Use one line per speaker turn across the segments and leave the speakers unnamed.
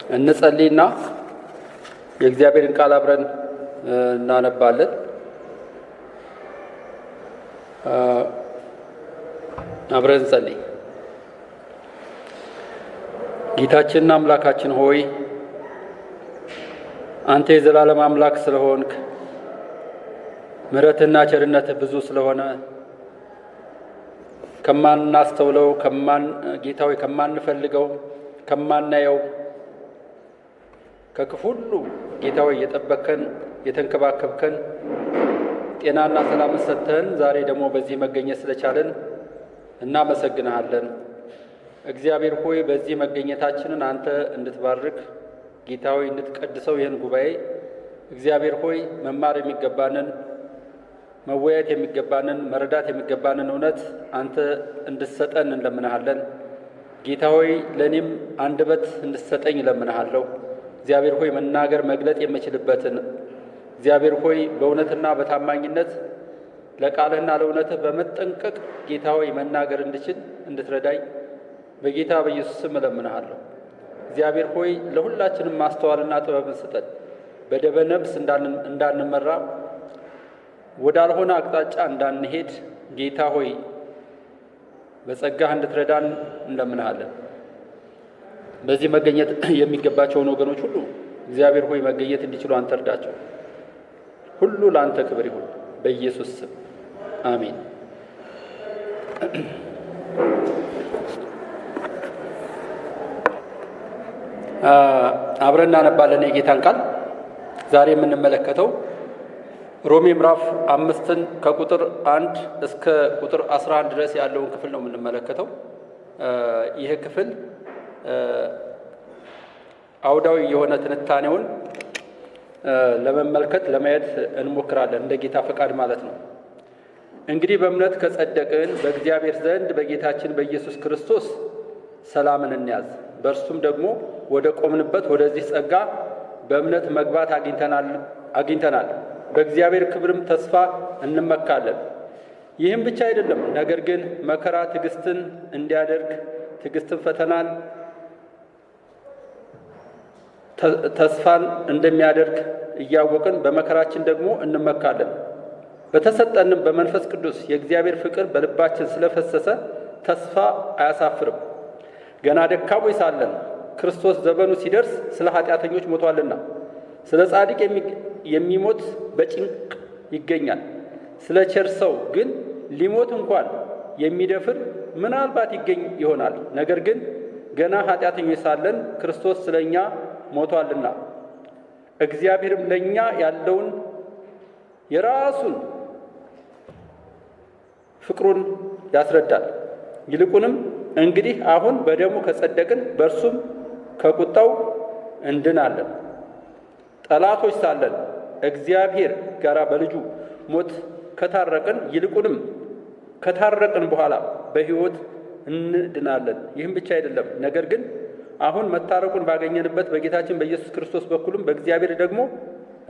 እንጸልይና የእግዚአብሔርን ቃል አብረን እናነባለን። አብረን እንጸልይ። ጌታችንና አምላካችን ሆይ አንተ የዘላለም አምላክ ስለሆንክ ምሕረትና ቸርነትህ ብዙ ስለሆነ ከማናስተውለው ጌታዊ ከማንፈልገው ከማናየው ከክፉ ሁሉ ጌታዊ የጠበቅከን የተንከባከብከን ጤናና ሰላምን ሰጥተን ዛሬ ደግሞ በዚህ መገኘት ስለቻለን እናመሰግንሃለን። እግዚአብሔር ሆይ በዚህ መገኘታችንን አንተ እንድትባርክ ጌታዊ እንድትቀድሰው ይህን ጉባኤ እግዚአብሔር ሆይ መማር የሚገባንን መወያየት የሚገባንን መረዳት የሚገባንን እውነት አንተ እንድትሰጠን እንለምንሃለን። ጌታ ሆይ ለእኔም አንደበት እንድትሰጠኝ እለምንሃለሁ። እግዚአብሔር ሆይ መናገር መግለጥ የምችልበትን እግዚአብሔር ሆይ በእውነትና በታማኝነት ለቃልህና ለእውነትህ በመጠንቀቅ ጌታ ሆይ መናገር እንድችል እንድትረዳኝ በጌታ በኢየሱስ ስም እለምንሃለሁ። እግዚአብሔር ሆይ ለሁላችንም ማስተዋልና ጥበብን ስጠን። በደበ ነፍስ እንዳንመራ ወዳልሆነ አቅጣጫ እንዳንሄድ ጌታ ሆይ በጸጋህ እንድትረዳን እንለምንሃለን። በዚህ መገኘት የሚገባቸውን ወገኖች ሁሉ እግዚአብሔር ሆይ መገኘት እንዲችሉ አንተ እርዳቸው። ሁሉ ለአንተ ክብር ይሁን በኢየሱስ ስም አሜን። አብረን እናነባለን የጌታን ቃል። ዛሬ የምንመለከተው ሮሜ ምዕራፍ 5 ከቁጥር 1 እስከ ቁጥር 11 ድረስ ያለውን ክፍል ነው የምንመለከተው። ይህ ክፍል አውዳዊ የሆነ ትንታኔውን ለመመልከት ለማየት እንሞክራለን፣ እንደ ጌታ ፈቃድ ማለት ነው። እንግዲህ በእምነት ከጸደቅን በእግዚአብሔር ዘንድ በጌታችን በኢየሱስ ክርስቶስ ሰላምን እንያዝ። በእርሱም ደግሞ ወደ ቆምንበት ወደዚህ ጸጋ በእምነት መግባት አግኝተናል። በእግዚአብሔር ክብርም ተስፋ እንመካለን። ይህም ብቻ አይደለም፣ ነገር ግን መከራ ትዕግስትን እንዲያደርግ፣ ትዕግስትን ፈተናን፣ ተስፋን እንደሚያደርግ እያወቅን በመከራችን ደግሞ እንመካለን። በተሰጠንም በመንፈስ ቅዱስ የእግዚአብሔር ፍቅር በልባችን ስለፈሰሰ ተስፋ አያሳፍርም። ገና ደካሞች ሳለን ክርስቶስ ዘመኑ ሲደርስ ስለ ኃጢአተኞች ሞቷልና፣ ስለ ጻድቅ የሚሞት በጭንቅ ይገኛል። ስለ ቸር ሰው ግን ሊሞት እንኳን የሚደፍር ምናልባት ይገኝ ይሆናል። ነገር ግን ገና ኃጢአተኞች ሳለን ክርስቶስ ስለ እኛ ሞቷልና፣ እግዚአብሔርም ለእኛ ያለውን የራሱን ፍቅሩን ያስረዳል። ይልቁንም እንግዲህ አሁን በደሙ ከጸደቅን በእርሱም ከቁጣው እንድናለን። ጠላቶች ሳለን እግዚአብሔር ጋር በልጁ ሞት ከታረቅን፣ ይልቁንም ከታረቅን በኋላ በሕይወት እንድናለን። ይህም ብቻ አይደለም፣ ነገር ግን አሁን መታረቁን ባገኘንበት በጌታችን በኢየሱስ ክርስቶስ በኩልም በእግዚአብሔር ደግሞ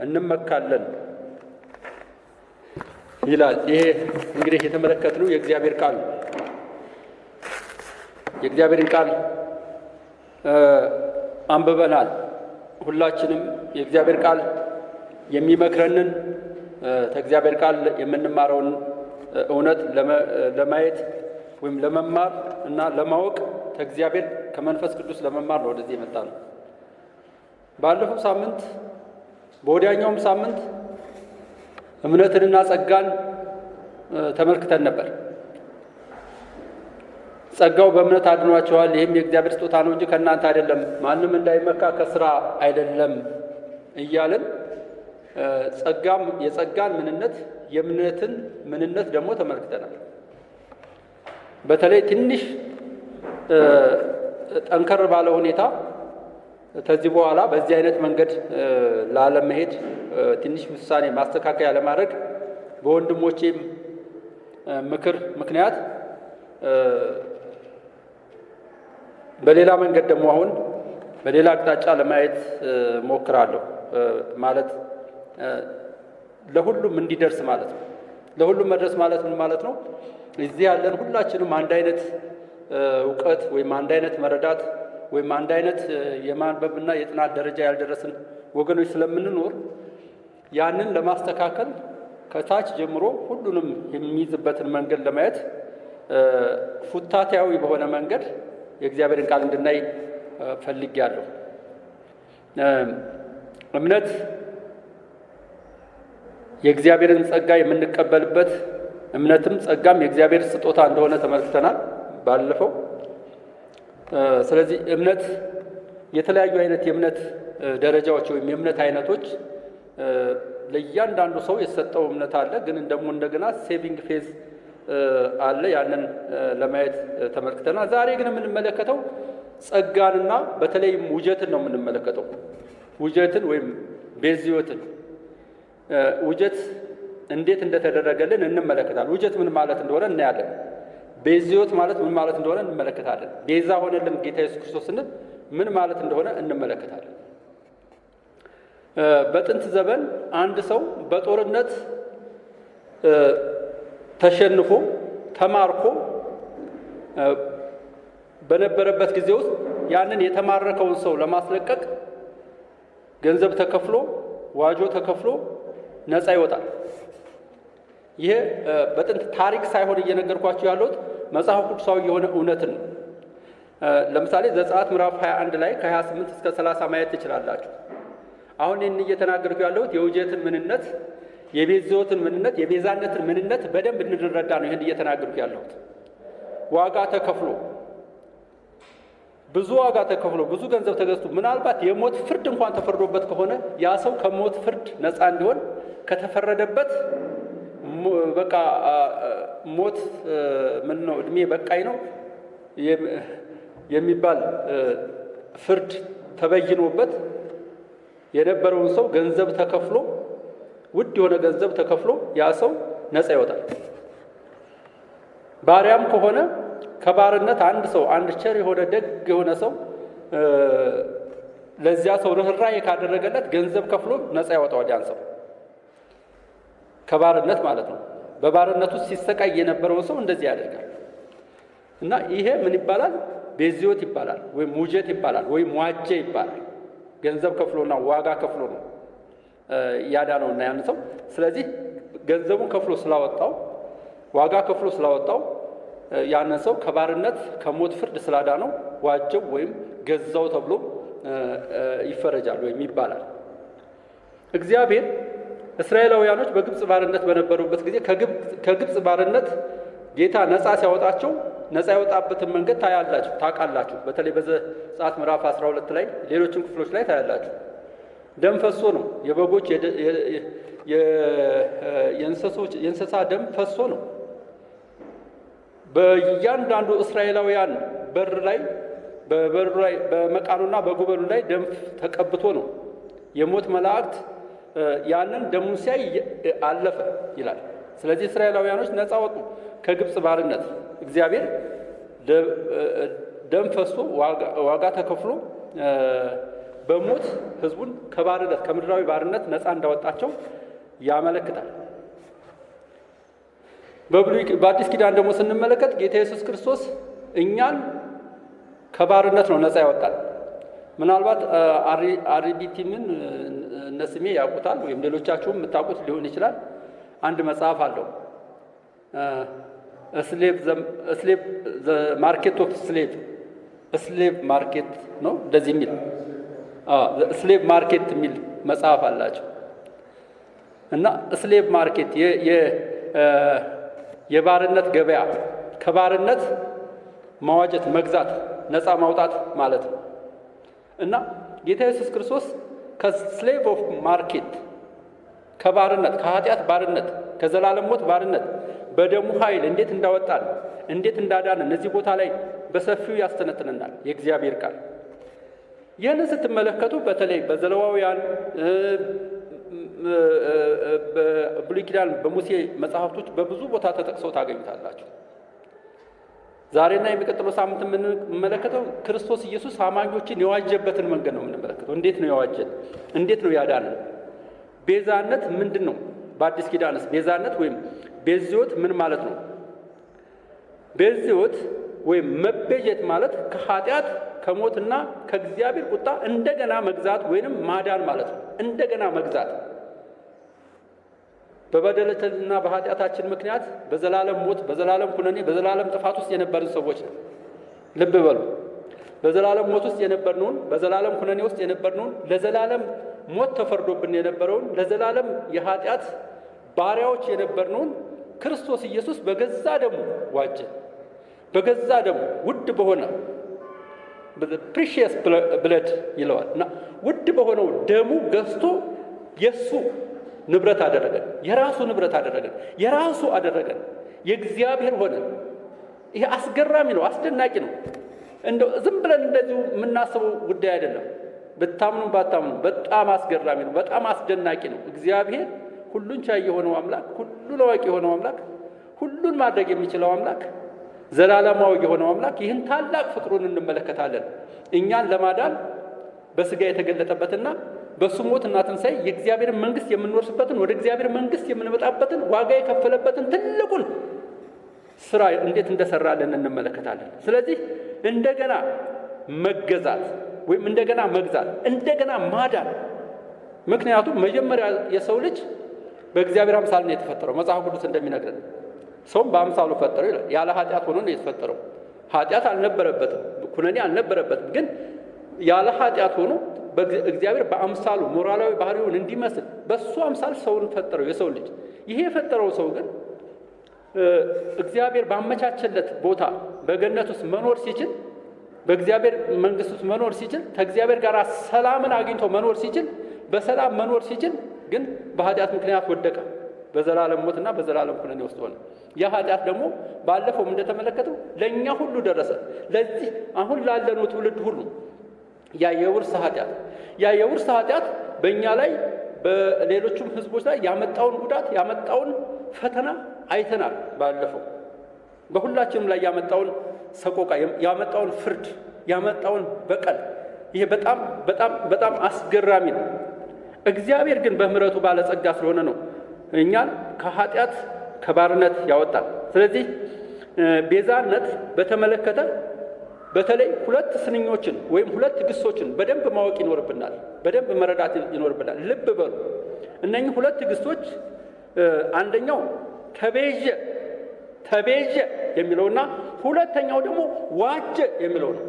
እንመካለን ይላል። ይሄ እንግዲህ የተመለከትነው የእግዚአብሔር ቃል ነው። የእግዚአብሔርን ቃል አንብበናል። ሁላችንም የእግዚአብሔር ቃል የሚመክረንን ከእግዚአብሔር ቃል የምንማረውን እውነት ለማየት ወይም ለመማር እና ለማወቅ ከእግዚአብሔር ከመንፈስ ቅዱስ ለመማር ነው ወደዚህ የመጣ ነው። ባለፈው ሳምንት በወዲያኛውም ሳምንት እምነትንና ጸጋን ተመልክተን ነበር። ጸጋው በእምነት አድኗቸዋል፣ ይህም የእግዚአብሔር ስጦታ ነው እንጂ ከእናንተ አይደለም፣ ማንም እንዳይመካ ከስራ አይደለም እያለን የጸጋን ምንነት የእምነትን ምንነት ደግሞ ተመልክተናል። በተለይ ትንሽ ጠንከር ባለ ሁኔታ ከዚህ በኋላ በዚህ አይነት መንገድ ላለመሄድ ትንሽ ውሳኔ ማስተካከያ ለማድረግ በወንድሞቼም ምክር ምክንያት በሌላ መንገድ ደግሞ አሁን በሌላ አቅጣጫ ለማየት ሞክራለሁ። ማለት ለሁሉም እንዲደርስ ማለት ነው። ለሁሉም መድረስ ማለት ምን ማለት ነው? እዚህ ያለን ሁላችንም አንድ አይነት እውቀት ወይም አንድ አይነት መረዳት ወይም አንድ አይነት የማንበብና የጥናት ደረጃ ያልደረስን ወገኖች ስለምንኖር ያንን ለማስተካከል ከታች ጀምሮ ሁሉንም የሚይዝበትን መንገድ ለማየት ፉታቲያዊ በሆነ መንገድ የእግዚአብሔርን ቃል እንድናይ ፈልጌያለሁ። እምነት የእግዚአብሔርን ጸጋ የምንቀበልበት፣ እምነትም ጸጋም የእግዚአብሔር ስጦታ እንደሆነ ተመልክተናል ባለፈው። ስለዚህ እምነት የተለያዩ አይነት የእምነት ደረጃዎች ወይም የእምነት አይነቶች ለእያንዳንዱ ሰው የተሰጠው እምነት አለ። ግን ደግሞ እንደገና ሴቪንግ ፌዝ አለ። ያንን ለማየት ተመልክተናል። ዛሬ ግን የምንመለከተው ጸጋንና በተለይም ውጀትን ነው የምንመለከተው። ውጀትን ወይም ቤዝዮትን ውጀት እንዴት እንደተደረገልን እንመለከታለን። ውጀት ምን ማለት እንደሆነ እናያለን። ቤዝዮት ማለት ምን ማለት እንደሆነ እንመለከታለን። ቤዛ ሆነልን ጌታ ኢየሱስ ክርስቶስ ስንል ምን ማለት እንደሆነ እንመለከታለን። በጥንት ዘመን አንድ ሰው በጦርነት ተሸንፎ ተማርኮ በነበረበት ጊዜ ውስጥ ያንን የተማረከውን ሰው ለማስለቀቅ ገንዘብ ተከፍሎ ዋጆ ተከፍሎ ነፃ ይወጣል። ይሄ በጥንት ታሪክ ሳይሆን እየነገርኳችሁ ያለሁት መጽሐፍ ቅዱሳዊ የሆነ እውነትን ነው። ለምሳሌ ዘጸአት ምዕራፍ 21 ላይ ከ28 እስከ 30 ማየት ትችላላችሁ። አሁን ይህን እየተናገርኩ ያለሁት የውጀትን ምንነት፣ የቤዝዮትን ምንነት፣ የቤዛነትን ምንነት በደንብ እንድንረዳ ነው ይህን እየተናገርኩ ያለሁት። ዋጋ ተከፍሎ ብዙ ዋጋ ተከፍሎ ብዙ ገንዘብ ተገዝቶ ምናልባት የሞት ፍርድ እንኳን ተፈርዶበት ከሆነ ያ ሰው ከሞት ፍርድ ነፃ እንዲሆን ከተፈረደበት በቃ ሞት ምን ነው እድሜ በቃኝ ነው የሚባል ፍርድ ተበይኖበት የነበረውን ሰው ገንዘብ ተከፍሎ ውድ የሆነ ገንዘብ ተከፍሎ ያ ሰው ነፃ ይወጣል። ባሪያም ከሆነ ከባርነት አንድ ሰው አንድ ቸር የሆነ ደግ የሆነ ሰው ለዚያ ሰው ርኅራኄ ካደረገለት ገንዘብ ከፍሎ ነፃ ያወጣዋል ያን ሰው ከባርነት ማለት ነው። በባርነት ውስጥ ሲሰቃይ የነበረውን ሰው እንደዚህ ያደርጋል። እና ይሄ ምን ይባላል? ቤዝዮት ይባላል፣ ወይም ውጀት ይባላል፣ ወይም ዋጀ ይባላል። ገንዘብ ከፍሎና ዋጋ ከፍሎ ነው ያዳነውና ያን ሰው። ስለዚህ ገንዘቡን ከፍሎ ስላወጣው ዋጋ ከፍሎ ስላወጣው ያንን ሰው ከባርነት ከሞት ፍርድ ስላዳነው ዋጀው ወይም ገዛው ተብሎ ይፈረጃል ወይም ይባላል። እግዚአብሔር እስራኤላውያኖች በግብጽ ባርነት በነበሩበት ጊዜ ከግብጽ ባርነት ጌታ ነፃ ሲያወጣቸው ነፃ ያወጣበትን መንገድ ታውቃላችሁ። በተለይ በዘጸአት ምዕራፍ 12 ላይ ሌሎችም ክፍሎች ላይ ታያላችሁ። ደም ፈሶ ነው። የበጎች የእንስሳ ደም ፈሶ ነው። በእያንዳንዱ እስራኤላውያን በሩ ላይ በመቃኑና በጉበኑ ላይ ደም ተቀብቶ ነው። የሞት መላእክት ያንን ደሙን ሲያይ አለፈ ይላል። ስለዚህ እስራኤላውያኖች ነፃ ወጡ ከግብጽ ባርነት። እግዚአብሔር ደም ፈሶ ዋጋ ተከፍሎ በሞት ሕዝቡን ከባርነት ከምድራዊ ባርነት ነፃ እንዳወጣቸው ያመለክታል። በአዲስ ኪዳን ደግሞ ስንመለከት ጌታ ኢየሱስ ክርስቶስ እኛን ከባርነት ነው ነፃ ያወጣል። ምናልባት አሪዲቲምን እነስሜ ያውቁታል ወይም ሌሎቻችሁም የምታውቁት ሊሆን ይችላል። አንድ መጽሐፍ አለው ማርኬት ኦፍ ስሌቭ ማርኬት ነው እንደዚህ የሚል ስሌቭ ማርኬት የሚል መጽሐፍ አላቸው። እና ስሌቭ ማርኬት የባርነት ገበያ፣ ከባርነት ማዋጀት፣ መግዛት፣ ነፃ ማውጣት ማለት ነው። እና ጌታ ኢየሱስ ክርስቶስ ከስሌቭ ኦፍ ማርኬት ከባርነት፣ ከኃጢአት ባርነት፣ ከዘላለም ሞት ባርነት በደሙ ኃይል እንዴት እንዳወጣን እንዴት እንዳዳን እነዚህ ቦታ ላይ በሰፊው ያስተነትነናል የእግዚአብሔር ቃል። ይህንን ስትመለከቱ በተለይ በዘሌዋውያን በብሉይ ኪዳን በሙሴ መጽሐፍቶች በብዙ ቦታ ተጠቅሰው ታገኙታላችሁ። ዛሬና የሚቀጥለው ሳምንት የምንመለከተው ክርስቶስ ኢየሱስ አማኞችን የዋጀበትን መንገድ ነው የምንመለከተው። እንዴት ነው የዋጀን? እንዴት ነው ያዳነን? ቤዛነት ምንድን ነው? በአዲስ ኪዳንስ ቤዛነት ወይም ቤዝዮት ምን ማለት ነው? ቤዝዮት ወይም መቤዠት ማለት ከኃጢአት ከሞትና ከእግዚአብሔር ቁጣ እንደገና መግዛት ወይንም ማዳን ማለት ነው። እንደገና መግዛት በበደላችንና በኃጢአታችን ምክንያት በዘላለም ሞት፣ በዘላለም ኩነኔ፣ በዘላለም ጥፋት ውስጥ የነበርን ሰዎች ነው። ልብ በሉ። በዘላለም ሞት ውስጥ የነበርነውን፣ በዘላለም ኩነኔ ውስጥ የነበርነውን፣ ለዘላለም ሞት ተፈርዶብን የነበረውን፣ ለዘላለም የኃጢአት ባሪያዎች የነበርነውን ክርስቶስ ኢየሱስ በገዛ ደሙ ዋጀ። በገዛ ደሙ ውድ በሆነ ፕሪሺየስ ብለድ ይለዋል እና ውድ በሆነው ደሙ ገዝቶ የሱ ንብረት አደረገን። የራሱ ንብረት አደረገን። የራሱ አደረገን። የእግዚአብሔር ሆነ። ይሄ አስገራሚ ነው፣ አስደናቂ ነው። እንደው ዝም ብለን እንደዚሁ የምናስበው ጉዳይ አይደለም። ብታምኑ ባታምኑ በጣም አስገራሚ ነው፣ በጣም አስደናቂ ነው። እግዚአብሔር ሁሉን ቻይ የሆነው አምላክ፣ ሁሉን አዋቂ የሆነው አምላክ፣ ሁሉን ማድረግ የሚችለው አምላክ፣ ዘላለማዊ የሆነው አምላክ ይህን ታላቅ ፍቅሩን እንመለከታለን። እኛን ለማዳን በስጋ የተገለጠበትና በሱ ሞትና ትንሣኤ የእግዚአብሔርን መንግስት የምንወርስበትን፣ ወደ እግዚአብሔር መንግስት የምንመጣበትን፣ ዋጋ የከፈለበትን ትልቁን ስራ እንዴት እንደሰራለን እንመለከታለን። ስለዚህ እንደገና መገዛት ወይም እንደገና መግዛት፣ እንደገና ማዳን። ምክንያቱም መጀመሪያ የሰው ልጅ በእግዚአብሔር አምሳል ነው የተፈጠረው። መጽሐፍ ቅዱስ እንደሚነግረን ሰውም በአምሳሉ ፈጠረው ይላል። ያለ ኃጢአት ሆኖ ነው የተፈጠረው። ኃጢአት አልነበረበትም፣ ኩነኔ አልነበረበትም። ግን ያለ ኃጢአት ሆኖ እግዚአብሔር በአምሳሉ ሞራላዊ ባህሪውን እንዲመስል በሱ አምሳል ሰውን ፈጠረው፣ የሰው ልጅ። ይሄ የፈጠረው ሰው ግን እግዚአብሔር ባመቻቸለት ቦታ በገነት ውስጥ መኖር ሲችል፣ በእግዚአብሔር መንግስት ውስጥ መኖር ሲችል፣ ከእግዚአብሔር ጋር ሰላምን አግኝቶ መኖር ሲችል፣ በሰላም መኖር ሲችል፣ ግን በኃጢአት ምክንያት ወደቀ። በዘላለም ሞትና በዘላለም ኩነኔ ውስጥ ሆነ። ያ ኃጢአት ደግሞ ባለፈው እንደተመለከተው ለእኛ ሁሉ ደረሰ። ለዚህ አሁን ላለነው ትውልድ ሁሉ ያ የውርስ ኃጢአት በእኛ ላይ በሌሎችም ህዝቦች ላይ ያመጣውን ጉዳት ያመጣውን ፈተና አይተናል። ባለፈው በሁላችንም ላይ ያመጣውን ሰቆቃ፣ ያመጣውን ፍርድ፣ ያመጣውን በቀል፣ ይሄ በጣም በጣም በጣም አስገራሚ ነው። እግዚአብሔር ግን በምህረቱ ባለጸጋ ስለሆነ ነው እኛን ከኃጢአት ከባርነት ያወጣል። ስለዚህ ቤዛነት በተመለከተ በተለይ ሁለት ስንኞችን ወይም ሁለት ግሶችን በደንብ ማወቅ ይኖርብናል፣ በደንብ መረዳት ይኖርብናል። ልብ በሉ። እነኚህ ሁለት ግሶች አንደኛው ተቤዠ የሚለውና ሁለተኛው ደግሞ ዋጀ የሚለው ነው።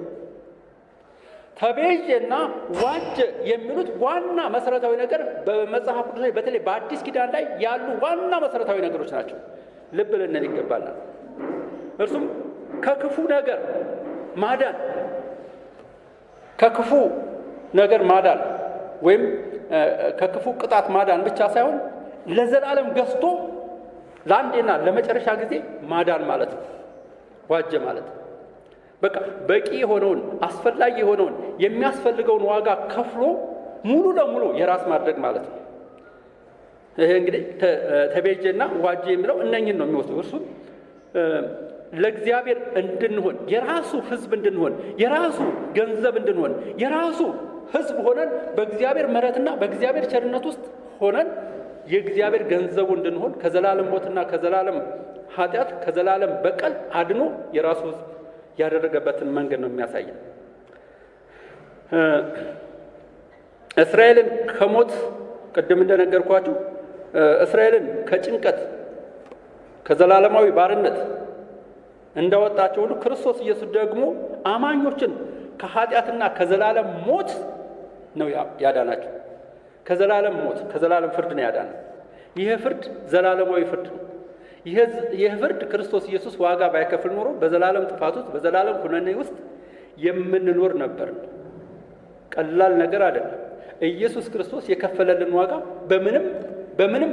ተቤዠና ዋጀ የሚሉት ዋና መሰረታዊ ነገር በመጽሐፍ ቅዱስ ላይ በተለይ በአዲስ ኪዳን ላይ ያሉ ዋና መሰረታዊ ነገሮች ናቸው። ልብ ልንል ይገባናል። እርሱም ከክፉ ነገር ማዳን፣ ከክፉ ነገር ማዳን ወይም ከክፉ ቅጣት ማዳን ብቻ ሳይሆን ለዘላለም ገዝቶ ለአንዴና ለመጨረሻ ጊዜ ማዳን ማለት ነው። ዋጀ ማለት በቃ በቂ የሆነውን አስፈላጊ የሆነውን የሚያስፈልገውን ዋጋ ከፍሎ ሙሉ ለሙሉ የራስ ማድረግ ማለት ነው። ይሄ እንግዲህ ተቤዠና ዋጀ የሚለው እነኝን ነው የሚወስደው። እርሱም ለእግዚአብሔር እንድንሆን፣ የራሱ ሕዝብ እንድንሆን፣ የራሱ ገንዘብ እንድንሆን፣ የራሱ ሕዝብ ሆነን በእግዚአብሔር ምሕረትና በእግዚአብሔር ቸርነት ውስጥ ሆነን የእግዚአብሔር ገንዘቡ እንድንሆን ከዘላለም ሞትና ከዘላለም ኃጢአት ከዘላለም በቀል አድኖ የራሱ ሕዝብ ያደረገበትን መንገድ ነው የሚያሳየን። እስራኤልን ከሞት ቅድም እንደነገርኳችሁ እስራኤልን ከጭንቀት ከዘላለማዊ ባርነት እንዳወጣቸው ሁሉ ክርስቶስ ኢየሱስ ደግሞ አማኞችን ከኃጢአትና ከዘላለም ሞት ነው ያዳናቸው። ከዘላለም ሞት ከዘላለም ፍርድ ነው ያዳነው። ይሄ ፍርድ ዘላለማዊ ፍርድ ነው። ይሄ ፍርድ ክርስቶስ ኢየሱስ ዋጋ ባይከፍል ኖሮ በዘላለም ጥፋት ውስጥ በዘላለም ኩነኔ ውስጥ የምንኖር ነበር። ቀላል ነገር አይደለም። ኢየሱስ ክርስቶስ የከፈለልን ዋጋ በምንም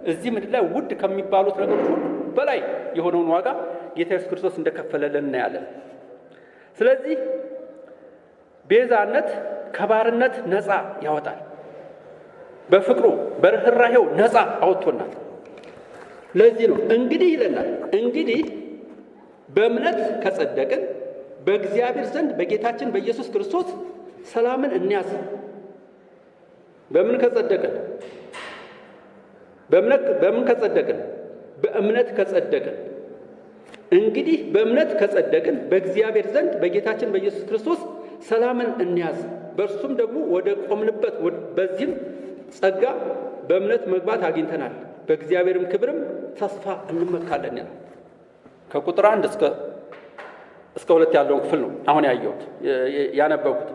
እዚህ ምድር ላይ ውድ ከሚባሉት ነገሮች ሁሉ በላይ የሆነውን ዋጋ ጌታ ኢየሱስ ክርስቶስ እንደከፈለልን እናያለን። ስለዚህ ቤዛነት ከባርነት ነፃ ያወጣል። በፍቅሩ በርህራሄው ነፃ አውጥቶናል። ለዚህ ነው እንግዲህ ይለናል፣ እንግዲህ በእምነት ከጸደቅን በእግዚአብሔር ዘንድ በጌታችን በኢየሱስ ክርስቶስ ሰላምን እንያዝ። በምን ከጸደቅን? በምን ከጸደቅን? በእምነት ከጸደቅን። እንግዲህ በእምነት ከጸደቅን በእግዚአብሔር ዘንድ በጌታችን በኢየሱስ ክርስቶስ ሰላምን እንያዝ፣ በእርሱም ደግሞ ወደ ቆምንበት በዚህም ጸጋ በእምነት መግባት አግኝተናል፣ በእግዚአብሔርም ክብርም ተስፋ እንመካለን ያለው ከቁጥር 1 እስከ 2 ያለውን ክፍል ነው አሁን ያነበብኩት።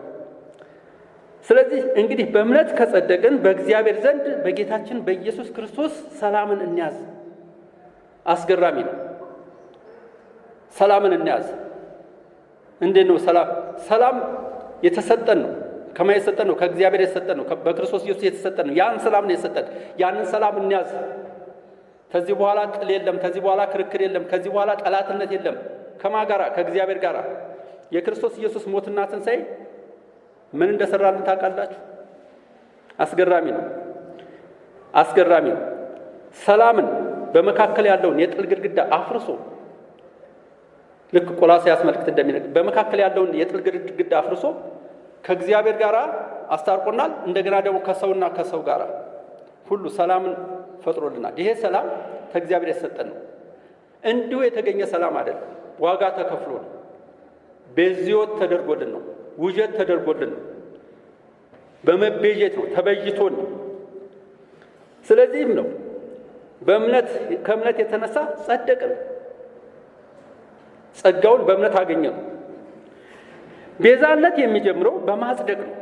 ስለዚህ እንግዲህ በእምነት ከጸደቅን በእግዚአብሔር ዘንድ በጌታችን በኢየሱስ ክርስቶስ ሰላምን እንያዝ። አስገራሚ ነው። ሰላምን እንያዝ። እንዴት ነው ሰላም የተሰጠን ነው። ከማን የተሰጠን ነው? ከእግዚአብሔር የተሰጠን ነው። በክርስቶስ ኢየሱስ የተሰጠን ነው። ያን ሰላም ነው የተሰጠን። ያንን ሰላም እንያዝ። ከዚህ በኋላ ጥል የለም። ከዚህ በኋላ ክርክር የለም። ከዚህ በኋላ ጠላትነት የለም። ከማን ጋራ? ከእግዚአብሔር ጋራ። የክርስቶስ ኢየሱስ ሞትና ትንሣኤ ምን እንደሰራልን ታውቃላችሁ? አስገራሚ ነው። አስገራሚ ነው። ሰላምን በመካከል ያለውን የጥል ግድግዳ አፍርሶ ልክ ቆላስይስ መልእክት እንደሚነግር በመካከል ያለውን የጥል ግድግዳ አፍርሶ ከእግዚአብሔር ጋር አስታርቆናል። እንደገና ደግሞ ከሰውና ከሰው ጋር ሁሉ ሰላምን ፈጥሮልናል። ይሄ ሰላም ከእግዚአብሔር የተሰጠን ነው። እንዲሁ የተገኘ ሰላም አይደለም። ዋጋ ተከፍሎ ነው። ቤዝዮት ተደርጎልን ነው። ውጀት ተደርጎልን ነው። በመቤዠት ነው። ተበጅቶን ነው። ስለዚህም ነው ከእምነት የተነሳ ጸደቅን። ጸጋውን በእምነት አገኘን። ቤዛነት የሚጀምረው በማጽደቅ ነው።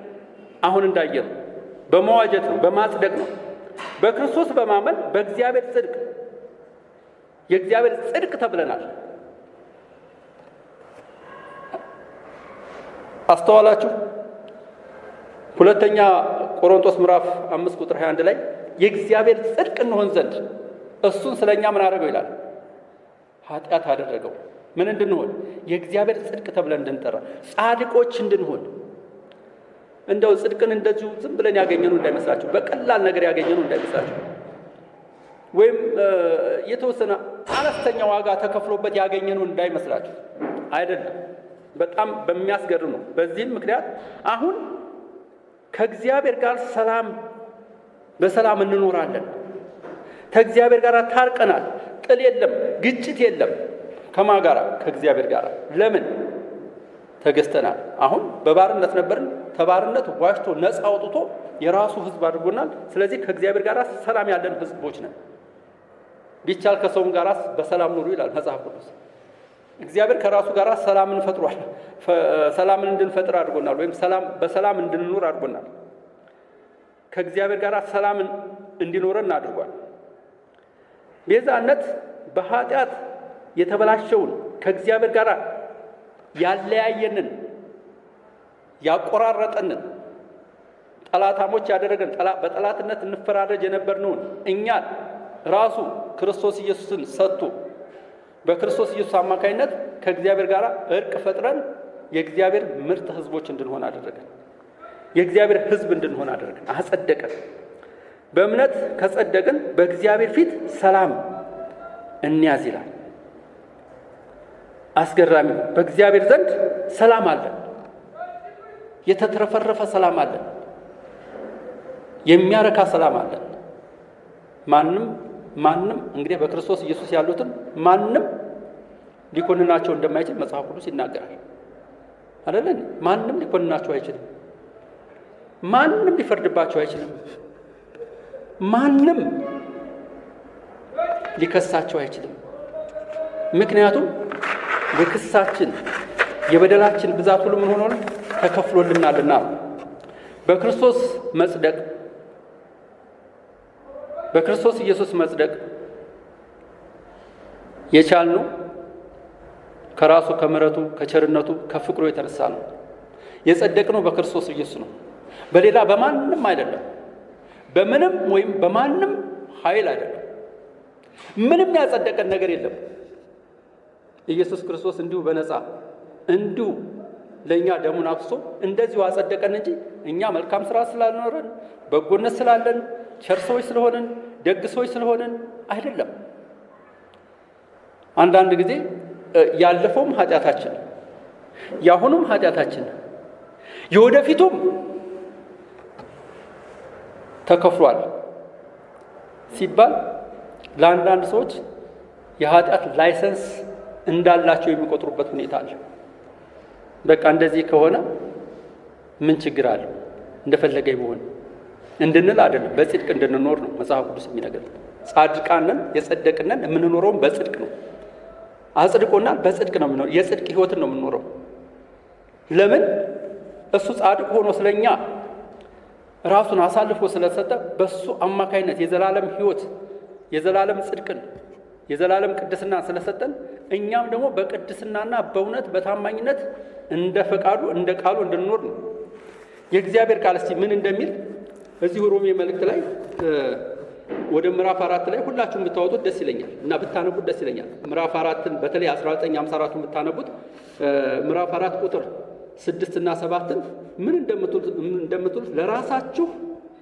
አሁን እንዳየነው በመዋጀት ነው፣ በማጽደቅ ነው። በክርስቶስ በማመን በእግዚአብሔር ጽድቅ የእግዚአብሔር ጽድቅ ተብለናል። አስተዋላችሁ? ሁለተኛ ቆሮንቶስ ምዕራፍ 5 ቁጥር 21 ላይ የእግዚአብሔር ጽድቅ እንሆን ዘንድ እሱን ስለኛ ምን አደረገው ይላል? ኃጢአት አደረገው። ምን እንድንሆን? የእግዚአብሔር ጽድቅ ተብለን እንድንጠራ፣ ጻድቆች እንድንሆን። እንደው ጽድቅን እንደዚሁ ዝም ብለን ያገኘነው እንዳይመስላችሁ፣ በቀላል ነገር ያገኘነው እንዳይመስላችሁ፣ ወይም የተወሰነ አነስተኛ ዋጋ ተከፍሎበት ያገኘነው እንዳይመስላችሁ። አይደለም። በጣም በሚያስገርም ነው። በዚህም ምክንያት አሁን ከእግዚአብሔር ጋር በሰላም እንኖራለን። ከእግዚአብሔር ጋር ታርቀናል። ጥል የለም፣ ግጭት የለም። ከማን ጋር? ከእግዚአብሔር ጋር። ለምን? ተገዝተናል። አሁን በባርነት ነበርን። ከባርነት ዋጅቶ ነፃ አውጥቶ የራሱ ሕዝብ አድርጎናል። ስለዚህ ከእግዚአብሔር ጋር ሰላም ያለን ሕዝቦች ነን። ቢቻል ከሰውም ጋር በሰላም ኑሩ ይላል መጽሐፍ ቅዱስ። እግዚአብሔር ከራሱ ጋር ሰላምን ፈጥሯል። ሰላምን እንድንፈጥር አድርጎናል፣ ወይም በሰላም እንድንኖር አድርጎናል። ከእግዚአብሔር ጋር ሰላምን እንዲኖረን አድርጓል። ቤዛነት በኃጢአት የተበላሸውን ከእግዚአብሔር ጋር ያለያየንን ያቆራረጠንን ጠላታሞች ያደረገን በጠላትነት እንፈራረጅ የነበርነውን እኛን ራሱ ክርስቶስ ኢየሱስን ሰጥቶ በክርስቶስ ኢየሱስ አማካኝነት ከእግዚአብሔር ጋር እርቅ ፈጥረን የእግዚአብሔር ምርጥ ሕዝቦች እንድንሆን አደረገን። የእግዚአብሔር ሕዝብ እንድንሆን አደረገን፣ አጸደቀን። በእምነት ከጸደቅን በእግዚአብሔር ፊት ሰላም እንያዝ ይላል። አስገራሚ ነው። በእግዚአብሔር ዘንድ ሰላም አለን። የተትረፈረፈ ሰላም አለን። የሚያረካ ሰላም አለን። ማንም እንግዲህ በክርስቶስ ኢየሱስ ያሉትን ማንም ሊኮንናቸው እንደማይችል መጽሐፍ ቅዱስ ይናገራል። አይደለን? ማንም ሊኮንናቸው አይችልም። ማንም ሊፈርድባቸው አይችልም። ማንም ሊከሳቸው አይችልም። ምክንያቱም የክሳችን የበደላችን ብዛት ሁሉ ምን ሆኖ ተከፍሎልናልና። በክርስቶስ መጽደቅ በክርስቶስ ኢየሱስ መጽደቅ የቻልነው ከራሱ ከምሕረቱ ከቸርነቱ ከፍቅሩ የተነሳ ነው። የጸደቅነው በክርስቶስ ኢየሱስ ነው። በሌላ በማንም አይደለም። በምንም ወይም በማንም ኃይል አይደለም። ምንም ያጸደቀን ነገር የለም። ኢየሱስ ክርስቶስ እንዲሁ በነፃ እንዲሁ ለእኛ ደሙን አፍስሶ እንደዚሁ አጸደቀን እንጂ እኛ መልካም ስራ ስላልኖረን፣ በጎነት ስላለን፣ ቸር ሰዎች ስለሆንን፣ ደግ ሰዎች ስለሆንን አይደለም። አንዳንድ ጊዜ ያለፈውም ኃጢአታችን፣ የአሁኑም ኃጢአታችን፣ የወደፊቱም ተከፍሏል ሲባል ለአንዳንድ ሰዎች የኃጢአት ላይሰንስ እንዳላቸው የሚቆጥሩበት ሁኔታ አለ። በቃ እንደዚህ ከሆነ ምን ችግር አለው? እንደፈለገ ይሆን እንድንል አይደለም፣ በጽድቅ እንድንኖር ነው መጽሐፍ ቅዱስ የሚነግረን። ጻድቃንን የጸደቅነን የምንኖረውም በጽድቅ ነው። አጽድቆናል፣ በጽድቅ ነው የምንኖረው። የጽድቅ ሕይወትን ነው የምንኖረው። ለምን? እሱ ጻድቅ ሆኖ ስለኛ ራሱን አሳልፎ ስለሰጠ በሱ አማካይነት የዘላለም ሕይወት፣ የዘላለም ጽድቅን፣ የዘላለም ቅድስና ስለሰጠን እኛም ደግሞ በቅድስናና በእውነት በታማኝነት እንደ ፈቃዱ እንደ ቃሉ እንድንኖር ነው። የእግዚአብሔር ቃል እስቲ ምን እንደሚል እዚሁ ሮሜ መልእክት ላይ ወደ ምዕራፍ 4 ላይ ሁላችሁም ብታወጡት ደስ ይለኛል እና ብታነቡት ደስ ይለኛል። ምዕራፍ 4ን በተለይ 1954ን ብታነቡት ምዕራፍ 4 ቁጥር 6 እና 7ን ምን እንደምትሉት ለራሳችሁ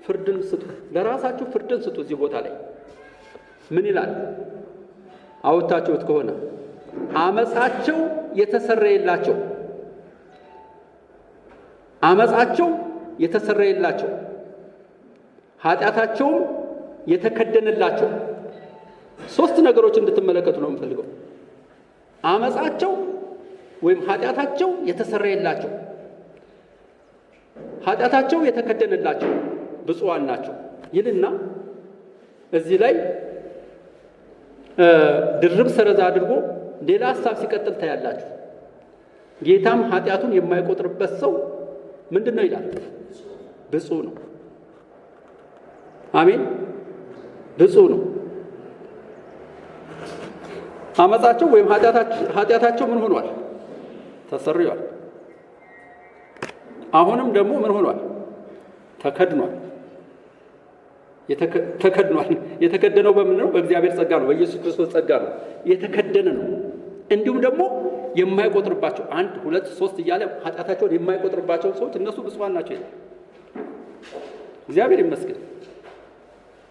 ፍርድን ስጡ፣ ለራሳችሁ ፍርድን ስጡ። እዚህ ቦታ ላይ ምን ይላል? አውጥታችሁት ከሆነ አመጻቸው የተሰረየላቸው፣ አመጻቸው የተሰረየላቸው፣ ኃጢአታቸውም የተከደነላቸው። ሶስት ነገሮች እንድትመለከቱ ነው የምፈልገው። አመጻቸው ወይም ኃጢአታቸው የተሰረየላቸው፣ ኃጢአታቸው የተከደነላቸው ብፁዓን ናቸው ይልና እዚህ ላይ ድርብ ሰረዝ አድርጎ ሌላ ሐሳብ ሲቀጥል ታያላችሁ። ጌታም ኃጢአቱን የማይቆጥርበት ሰው ምንድን ነው ይላል? ብፁዕ ነው። አሜን። ብፁዕ ነው። አመጻቸው ወይም ኃጢአታቸው ምን ሆኗል? ተሰርዮአል። አሁንም ደግሞ ምን ሆኗል? ተከድኗል። ተከድኗል። የተከደነው በምን ነው? በእግዚአብሔር ጸጋ ነው፣ በኢየሱስ ክርስቶስ ጸጋ ነው የተከደነ ነው። እንዲሁም ደግሞ የማይቆጥርባቸው 1 2 3 እያለ ኃጢአታቸውን የማይቆጥርባቸው ሰዎች እነሱ ብፁዓን ናቸው ይላል። እግዚአብሔር ይመስገን።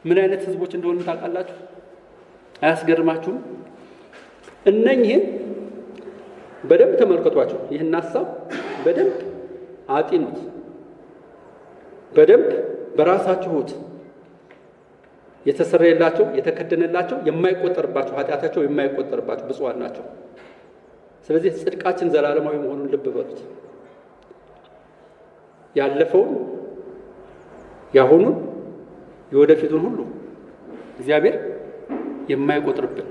ምን አይነት ህዝቦች እንደሆኑ ታውቃላችሁ? አያስገርማችሁም? እነኚህን በደንብ ተመልከቷቸው። ይህን ሐሳብ በደንብ አጢኑት። በደንብ በራሳችሁት የተሰረየላቸው፣ የተከደነላቸው፣ የማይቆጠርባቸው፣ ኃጢአታቸው የማይቆጠርባቸው ብፁዓን ናቸው። ስለዚህ ጽድቃችን ዘላለማዊ መሆኑን ልብ በሉት። ያለፈውን፣ ያሁኑን፣ የወደፊቱን ሁሉ እግዚአብሔር የማይቆጥርብን።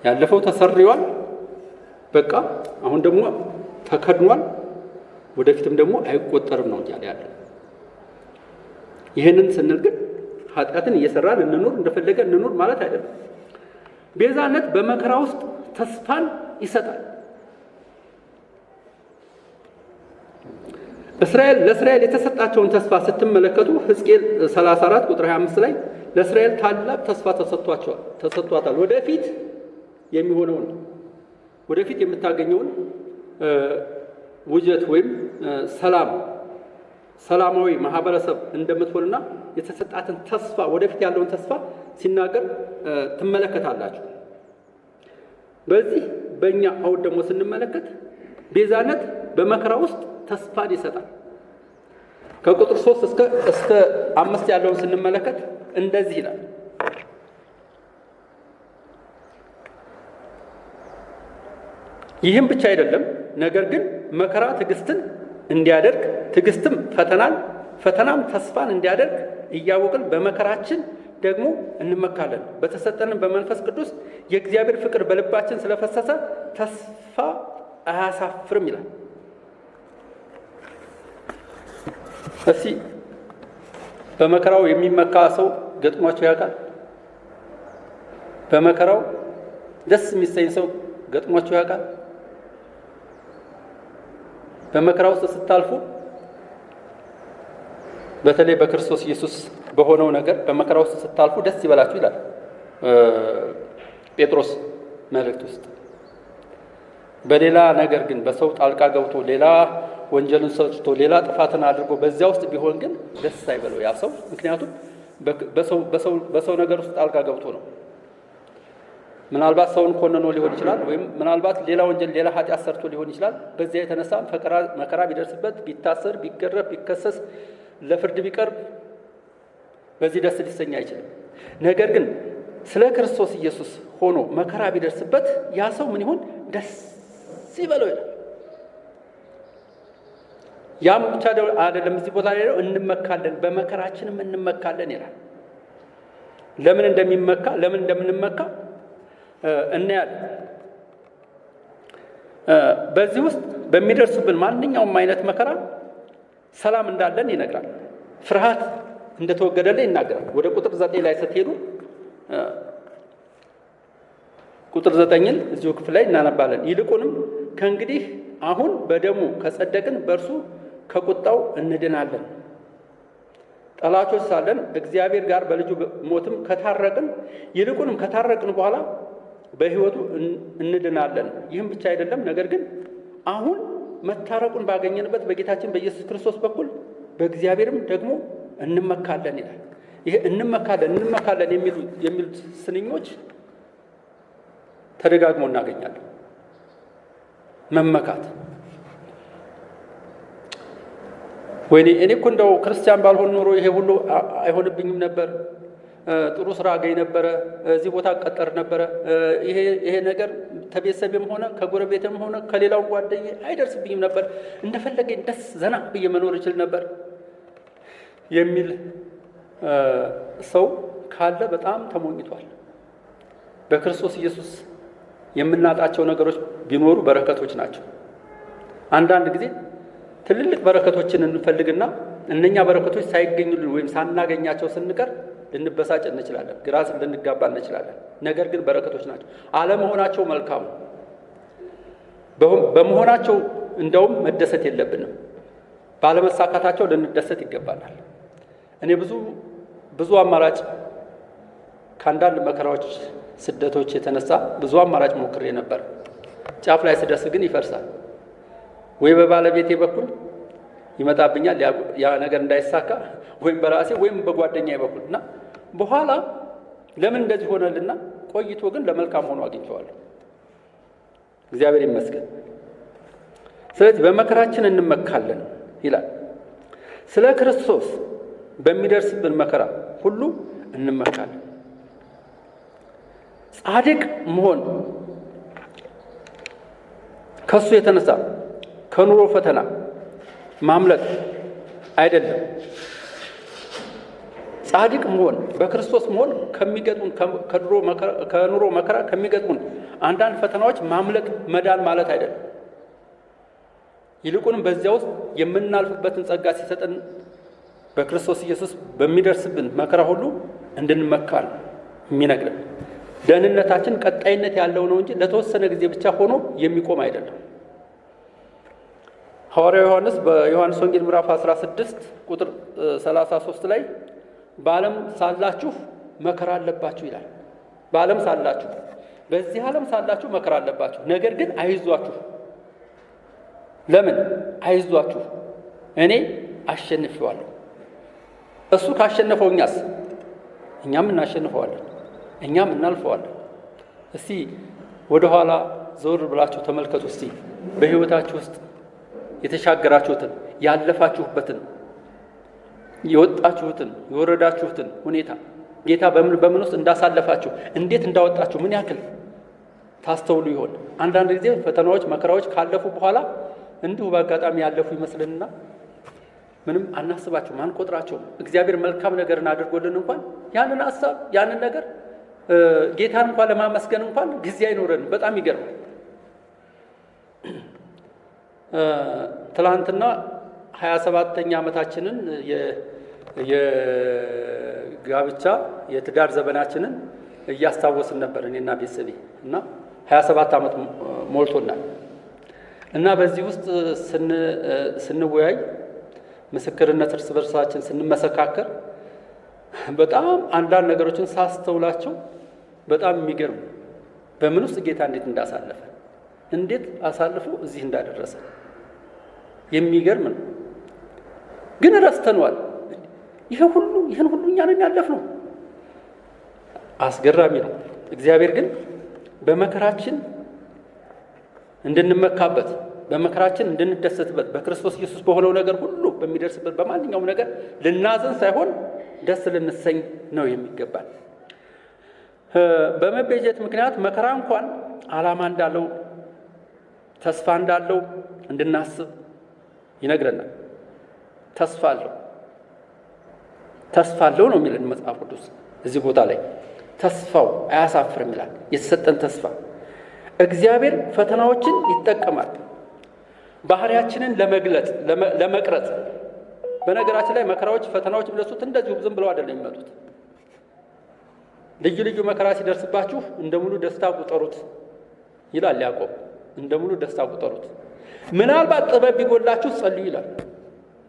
ያለፈው ተሰርዮአል፣ በቃ አሁን ደግሞ ተከድኗል፣ ወደፊትም ደግሞ አይቆጠርም ነው እያለ ያለው። ይህንን ስንል ግን ኃጢአትን እየሰራን እንኑር፣ እንደፈለገ እንኑር ማለት አይደለም። ቤዛነት በመከራ ውስጥ ተስፋን ይሰጣል። ለእስራኤል የተሰጣቸውን ተስፋ ስትመለከቱ ሕዝቅኤል 34 ቁጥር 25 ላይ ለእስራኤል ታላቅ ተስፋ ተሰጥቷታል። ወደፊት የሚሆነውን፣ ወደፊት የምታገኘውን ውጀት ወይም ሰላማዊ ማህበረሰብ እንደምትሆንና የተሰጣትን ተስፋ፣ ወደፊት ያለውን ተስፋ ሲናገር ትመለከታላችሁ። በዚህ በእኛ አውድ ደግሞ ስንመለከት ቤዛነት በመከራ ውስጥ ተስፋን ይሰጣል። ከቁጥር 3 እስከ 5 ያለውን ስንመለከት እንደዚህ ይላል። ይህም ብቻ አይደለም፣ ነገር ግን መከራ ትዕግስትን እንዲያደርግ፣ ትዕግስትም ፈተናም ተስፋን እንዲያደርግ እያወቅን በመከራችን ደግሞ እንመካለን። በተሰጠንን በመንፈስ ቅዱስ የእግዚአብሔር ፍቅር በልባችን ስለፈሰሰ ተስፋ አያሳፍርም ይላል። እስቲ በመከራው የሚመካ ሰው ገጥሟቸው ያውቃል? በመከራው ደስ የሚሰኝ ሰው ገጥሟቸው ያውቃል? በመከራ ውስጥ ስታልፉ በተለይ በክርስቶስ ኢየሱስ በሆነው ነገር በመከራ ውስጥ ስታልፉ ደስ ይበላችሁ ይላል ጴጥሮስ መልእክት ውስጥ። በሌላ ነገር ግን በሰው ጣልቃ ገብቶ ሌላ ወንጀልን ሰርቶ ሌላ ጥፋትን አድርጎ በዚያ ውስጥ ቢሆን ግን ደስ አይበለው ያ ሰው። ምክንያቱም በሰው ነገር ውስጥ ጣልቃ ገብቶ ነው። ምናልባት ሰውን ኮንኖ ሊሆን ይችላል፣ ወይም ምናልባት ሌላ ወንጀል ሌላ ኃጢአት ሰርቶ ሊሆን ይችላል። በዚያ የተነሳ መከራ ቢደርስበት፣ ቢታሰር፣ ቢገረፍ፣ ቢከሰስ፣ ለፍርድ ቢቀርብ በዚህ ደስ ሊሰኝ አይችልም። ነገር ግን ስለ ክርስቶስ ኢየሱስ ሆኖ መከራ ቢደርስበት ያ ሰው ምን ይሆን? ደስ ይበለው ይላል። ያም ብቻ አይደለም። እዚህ ቦታ ላይ እንመካለን፣ በመከራችንም እንመካለን ይላል። ለምን እንደምንመካ እናያለን። በዚህ ውስጥ በሚደርስብን ማንኛውም አይነት መከራ ሰላም እንዳለን ይነግራል። ፍርሃት እንደተወገደልን ይናገራል። ወደ ቁጥር 9 ላይ ስትሄዱ ቁጥር 9ን እዚሁ ክፍል ላይ እናነባለን። ይልቁንም ከእንግዲህ አሁን በደሙ ከጸደቅን በእርሱ ከቁጣው እንድናለን። ጠላቶች ሳለን እግዚአብሔር ጋር በልጁ ሞትም ከታረቅን፣ ይልቁንም ከታረቅን በኋላ በሕይወቱ እንድናለን። ይህም ብቻ አይደለም፣ ነገር ግን አሁን መታረቁን ባገኘንበት በጌታችን በኢየሱስ ክርስቶስ በኩል በእግዚአብሔርም ደግሞ እንመካለን ይላል። ይሄ እንመካለን የሚሉት ስንኞች ተደጋግሞ እናገኛለን። መመካት ወይኔ እኔ እኮ እንደው ክርስቲያን ባልሆን ኖሮ ይሄ ሁሉ አይሆንብኝም ነበር፣ ጥሩ ስራ አገኝ ነበረ፣ እዚህ ቦታ እቀጠር ነበረ፣ ይሄ ነገር ከቤተሰቤም ሆነ ከጎረቤትም ሆነ ከሌላው ጓደኛዬ አይደርስብኝም ነበር፣ እንደፈለገኝ ደስ ዘና ብዬ መኖር እችል ነበር የሚል ሰው ካለ በጣም ተሞኝቷል። በክርስቶስ ኢየሱስ የምናጣቸው ነገሮች ቢኖሩ በረከቶች ናቸው። አንዳንድ ጊዜ ትልልቅ በረከቶችን እንፈልግና እነኛ በረከቶች ሳይገኙልን ወይም ሳናገኛቸው ስንቀር ልንበሳጭ እንችላለን፣ ግራ ልንጋባ እንችላለን። ነገር ግን በረከቶች ናቸው። አለመሆናቸው መልካም ነው። በመሆናቸው እንደውም መደሰት የለብንም። ባለመሳካታቸው ልንደሰት ይገባናል። እኔ ብዙ አማራጭ ከአንዳንድ መከራዎች፣ ስደቶች የተነሳ ብዙ አማራጭ ሞክሬ ነበር። ጫፍ ላይ ስደርስ ግን ይፈርሳል። ወይ በባለቤቴ በኩል ይመጣብኛል ያ ነገር እንዳይሳካ፣ ወይም በራሴ ወይም በጓደኛዬ በኩል እና በኋላ ለምን እንደዚህ ሆነልና ቆይቶ ግን ለመልካም ሆኖ አግኝቼዋለሁ። እግዚአብሔር ይመስገን። ስለዚህ በመከራችን እንመካለን ይላል። ስለ ክርስቶስ በሚደርስብን መከራ ሁሉ እንመካለን። ጻድቅ መሆን ከሱ የተነሳ ከኑሮ ፈተና ማምለጥ አይደለም። ጻድቅ መሆን በክርስቶስ መሆን ከኑሮ መከራ ከሚገጥሙን አንዳንድ ፈተናዎች ማምለጥ መዳን ማለት አይደለም። ይልቁንም በዚያ ውስጥ የምናልፍበትን ጸጋ ሲሰጠን በክርስቶስ ኢየሱስ በሚደርስብን መከራ ሁሉ እንድንመካ ነው የሚነግረን። ደህንነታችን ቀጣይነት ያለው ነው እንጂ ለተወሰነ ጊዜ ብቻ ሆኖ የሚቆም አይደለም። ሐዋርያው ዮሐንስ በዮሐንስ ወንጌል ምዕራፍ 16 ቁጥር 33 ላይ በዓለም ሳላችሁ መከራ አለባችሁ ይላል። በዓለም ሳላችሁ፣ በዚህ ዓለም ሳላችሁ መከራ አለባችሁ፣ ነገር ግን አይዟችሁ። ለምን አይዟችሁ? እኔ አሸንፌዋለሁ። እሱ ካሸነፈው እኛም እናሸንፈዋለን፣ እኛም እናልፈዋለን። እስቲ ወደ ኋላ ዞር ብላችሁ ተመልከቱ። እስቲ በሕይወታችሁ ውስጥ የተሻገራችሁትን፣ ያለፋችሁበትን፣ የወጣችሁትን፣ የወረዳችሁትን ሁኔታ ጌታ በምን ውስጥ እንዳሳለፋችሁ፣ እንዴት እንዳወጣችሁ ምን ያክል ታስተውሉ ይሆን? አንዳንድ ጊዜ ፈተናዎች፣ መከራዎች ካለፉ በኋላ እንዲሁ በአጋጣሚ ያለፉ ይመስልንና ምንም አናስባቸውም፣ አንቆጥራቸውም። እግዚአብሔር መልካም ነገርን አድርጎልን እንኳን ያንን ሀሳብ ያንን ነገር ጌታን እንኳን ለማመስገን እንኳን ጊዜ አይኖረንም። በጣም ይገርማል። ትላንትና 27ኛ ዓመታችንን የጋብቻ የትዳር ዘመናችንን እያስታወስን ነበር እኔና ቤተሰቤ እና 27 ዓመት ሞልቶናል እና በዚህ ውስጥ ስንወያይ ምስክርነት እርስ በርሳችን ስንመሰካከር በጣም አንዳንድ ነገሮችን ሳስተውላቸው በጣም የሚገርም በምን ውስጥ ጌታ እንዴት እንዳሳለፈ እንዴት አሳልፎ እዚህ እንዳደረሰ የሚገርም ነው። ግን ረስተነዋል። ይህን ሁሉ እኛ ነን ያለፍነው። አስገራሚ ነው። እግዚአብሔር ግን በመከራችን እንድንመካበት፣ በመከራችን እንድንደሰትበት፣ በክርስቶስ ኢየሱስ በሆነው ነገር ሁሉ በሚደርስበት በማንኛውም ነገር ልናዘን ሳይሆን ደስ ልንሰኝ ነው የሚገባል። በመቤዠት ምክንያት መከራ እንኳን ዓላማ እንዳለው ተስፋ እንዳለው እንድናስብ ይነግረናል። ተስፋ አለው ነው የሚለን መጽሐፍ ቅዱስ። እዚህ ቦታ ላይ ተስፋው አያሳፍርም ይላል። የተሰጠን ተስፋ እግዚአብሔር ፈተናዎችን ይጠቀማል ባህሪያችንን ለመግለጽ ለመቅረጽ። በነገራችን ላይ መከራዎች፣ ፈተናዎች የሚደርሱት እንደዚሁ ዝም ብለው አይደለም የሚመጡት። ልዩ ልዩ መከራ ሲደርስባችሁ እንደ ሙሉ ደስታ ቁጠሩት ይላል ያዕቆብ። እንደ ሙሉ ደስታ ቁጠሩት። ምናልባት ጥበብ ቢጎላችሁ ጸልዩ ይላል።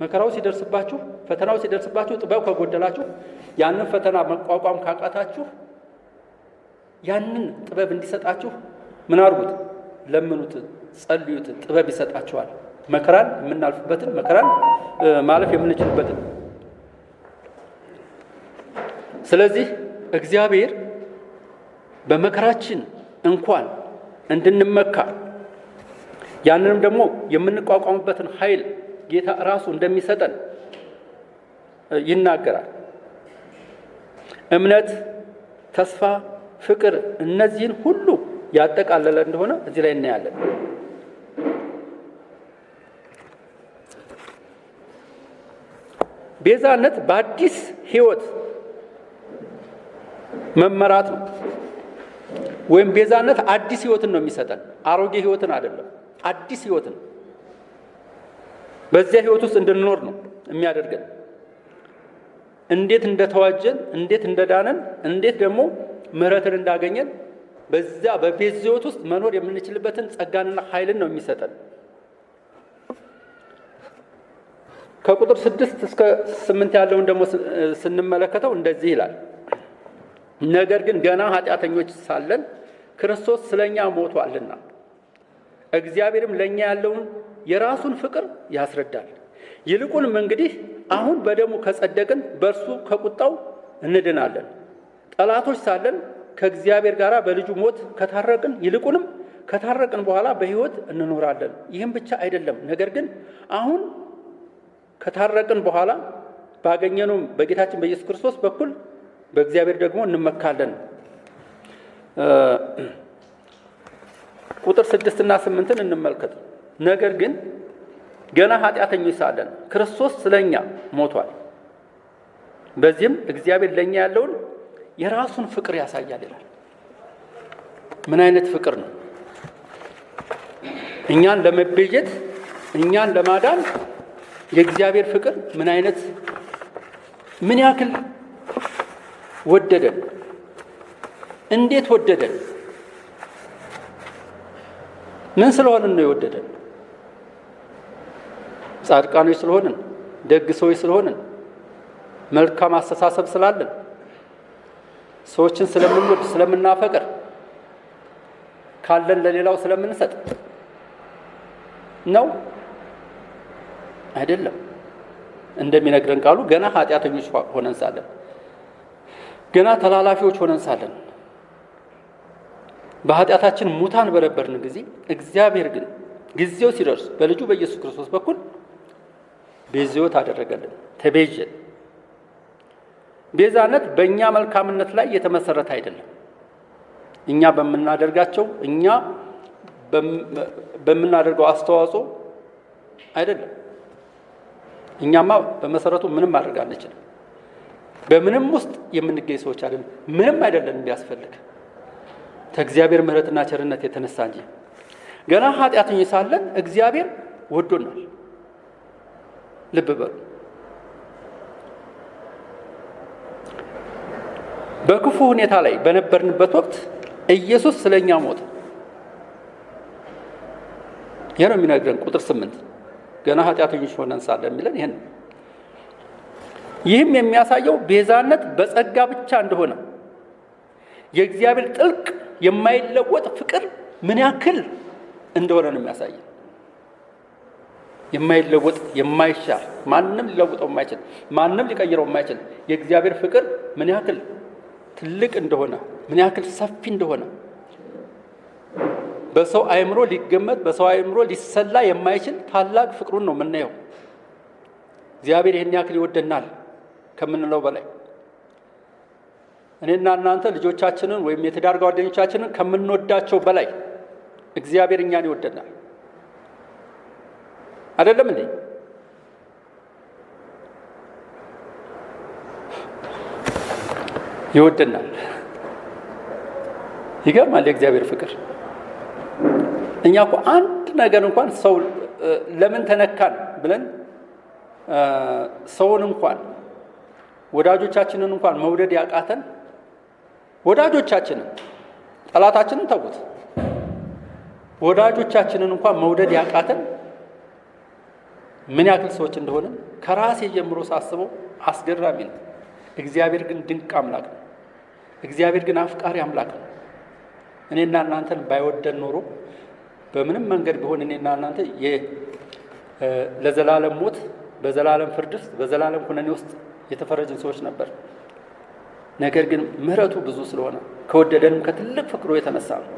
መከራው ሲደርስባችሁ፣ ፈተናው ሲደርስባችሁ ጥበብ ከጎደላችሁ፣ ያንን ፈተና መቋቋም ካቃታችሁ ያንን ጥበብ እንዲሰጣችሁ ምን አድርጉት? ለምኑት፣ ጸልዩት። ጥበብ ይሰጣችኋል። መከራን የምናልፍበትን፣ መከራን ማለፍ የምንችልበትን። ስለዚህ እግዚአብሔር በመከራችን እንኳን እንድንመካ ያንንም ደግሞ የምንቋቋምበትን ኃይል ጌታ ራሱ እንደሚሰጠን ይናገራል። እምነት፣ ተስፋ፣ ፍቅር እነዚህን ሁሉ ያጠቃለለ እንደሆነ እዚህ ላይ እናያለን። ቤዛነት በአዲስ ሕይወት መመራት ነው። ወይም ቤዛነት አዲስ ሕይወትን ነው የሚሰጠን፣ አሮጌ ሕይወትን አይደለም። አዲስ ሕይወትን በዚያ ሕይወት ውስጥ እንድንኖር ነው የሚያደርገን። እንዴት እንደተዋጀን፣ እንዴት እንደዳነን፣ እንዴት ደግሞ ምሕረትን እንዳገኘን በዚያ በቤዛ ሕይወት ውስጥ መኖር የምንችልበትን ጸጋንና ኃይልን ነው የሚሰጠን። ከቁጥር 6 እስከ 8 ያለውን ደግሞ ስንመለከተው እንደዚህ ይላል። ነገር ግን ገና ኃጢአተኞች ሳለን ክርስቶስ ስለኛ ሞቷልና እግዚአብሔርም ለኛ ያለውን የራሱን ፍቅር ያስረዳል። ይልቁንም እንግዲህ አሁን በደሙ ከጸደቅን በእርሱ ከቁጣው እንድናለን። ጠላቶች ሳለን ከእግዚአብሔር ጋር በልጁ ሞት ከታረቅን፣ ይልቁንም ከታረቅን በኋላ በሕይወት እንኖራለን። ይህም ብቻ አይደለም፣ ነገር ግን አሁን ከታረቅን በኋላ ባገኘነው በጌታችን በኢየሱስ ክርስቶስ በኩል በእግዚአብሔር ደግሞ እንመካለን። ቁጥር 6 እና 8 እንመልከት። ነገር ግን ገና ኃጢአተኞች ሳለን ክርስቶስ ስለኛ ሞቷል። በዚህም እግዚአብሔር ለኛ ያለውን የራሱን ፍቅር ያሳያል ይላል። ምን አይነት ፍቅር ነው? እኛን ለመቤዠት፣ እኛን ለማዳን የእግዚአብሔር ፍቅር ምን ያክል ወደደን? እንዴት ወደደን? ምን ስለሆንን ነው የወደደን? ጻድቃኖች ስለሆንን፣ ደግ ሰዎች ስለሆንን፣ መልካም አስተሳሰብ ስላለን፣ ሰዎችን ስለምንወድ ስለምናፈቅር፣ ካለን ለሌላው ስለምንሰጥ ነው? አይደለም። እንደሚነግረን ቃሉ ገና ኃጢአተኞች ሆነን ሳለን፣ ገና ተላላፊዎች ሆነን ሳለን፣ በኃጢአታችን ሙታን በነበርን ጊዜ እግዚአብሔር ግን ጊዜው ሲደርስ በልጁ በኢየሱስ ክርስቶስ በኩል ቤዛዎት አደረገልን፣ ተቤዠን። ቤዛነት በእኛ መልካምነት ላይ የተመሰረተ አይደለም። እኛ በምናደርገው አስተዋጽኦ አይደለም። እኛማ በመሰረቱ ምንም ማድረግ አንችልም። በምንም ውስጥ የምንገኝ ሰዎች አይደለም። ምንም አይደለም ቢያስፈልግ ከእግዚአብሔር ምሕረትና ቸርነት የተነሳ እንጂ። ገና ኃጢአተኞች ሳለን እግዚአብሔር ወዶናል። ልብ በሉ። በክፉ ሁኔታ ላይ በነበርንበት ወቅት ኢየሱስ ስለኛ ሞተ። ይሄ ነው የሚነግረን ቁጥር 8 ገና ኃጢአተኞች ሆነን ሳለን የሚለን ይሄን። ይህም የሚያሳየው ቤዛነት በጸጋ ብቻ እንደሆነ፣ የእግዚአብሔር ጥልቅ የማይለወጥ ፍቅር ምን ያክል እንደሆነ ነው የሚያሳየው። የማይለወጥ የማይሻር፣ ማንም ሊለውጠው የማይችል፣ ማንም ሊቀይረው የማይችል የእግዚአብሔር ፍቅር ምን ያክል ትልቅ እንደሆነ፣ ምን ያክል ሰፊ እንደሆነ በሰው አእምሮ ሊገመት፣ በሰው አእምሮ ሊሰላ የማይችል ታላቅ ፍቅሩን ነው የምናየው። እግዚአብሔር ይህን ያክል ይወደናል ከምንለው በላይ እኔና እናንተ ልጆቻችንን ወይም የትዳር ጓደኞቻችንን ከምንወዳቸው በላይ እግዚአብሔር እኛን ይወደናል። አይደለም እንዴ? ይወደናል። ይገርማል የእግዚአብሔር ፍቅር። እኛ እኮ አንድ ነገር እንኳን ሰው ለምን ተነካን ብለን ሰውን እንኳን ወዳጆቻችንን እንኳን መውደድ ያቃተን፣ ወዳጆቻችንን ጠላታችንን ተውት፣ ወዳጆቻችንን እንኳን መውደድ ያቃተን ምን ያክል ሰዎች እንደሆነ ከራሴ ጀምሮ ሳስበው አስገራሚ ነው። እግዚአብሔር ግን ድንቅ አምላክ ነው። እግዚአብሔር ግን አፍቃሪ አምላክ ነው። እኔና እናንተን ባይወደን ኖሮ በምንም መንገድ ቢሆን እኔና እናንተ ለዘላለም ሞት፣ በዘላለም ፍርድ ውስጥ፣ በዘላለም ኩነኔ ውስጥ የተፈረጅን ሰዎች ነበር። ነገር ግን ምሕረቱ ብዙ ስለሆነ ከወደደንም ከትልቅ ፍቅሩ የተነሳ ነው።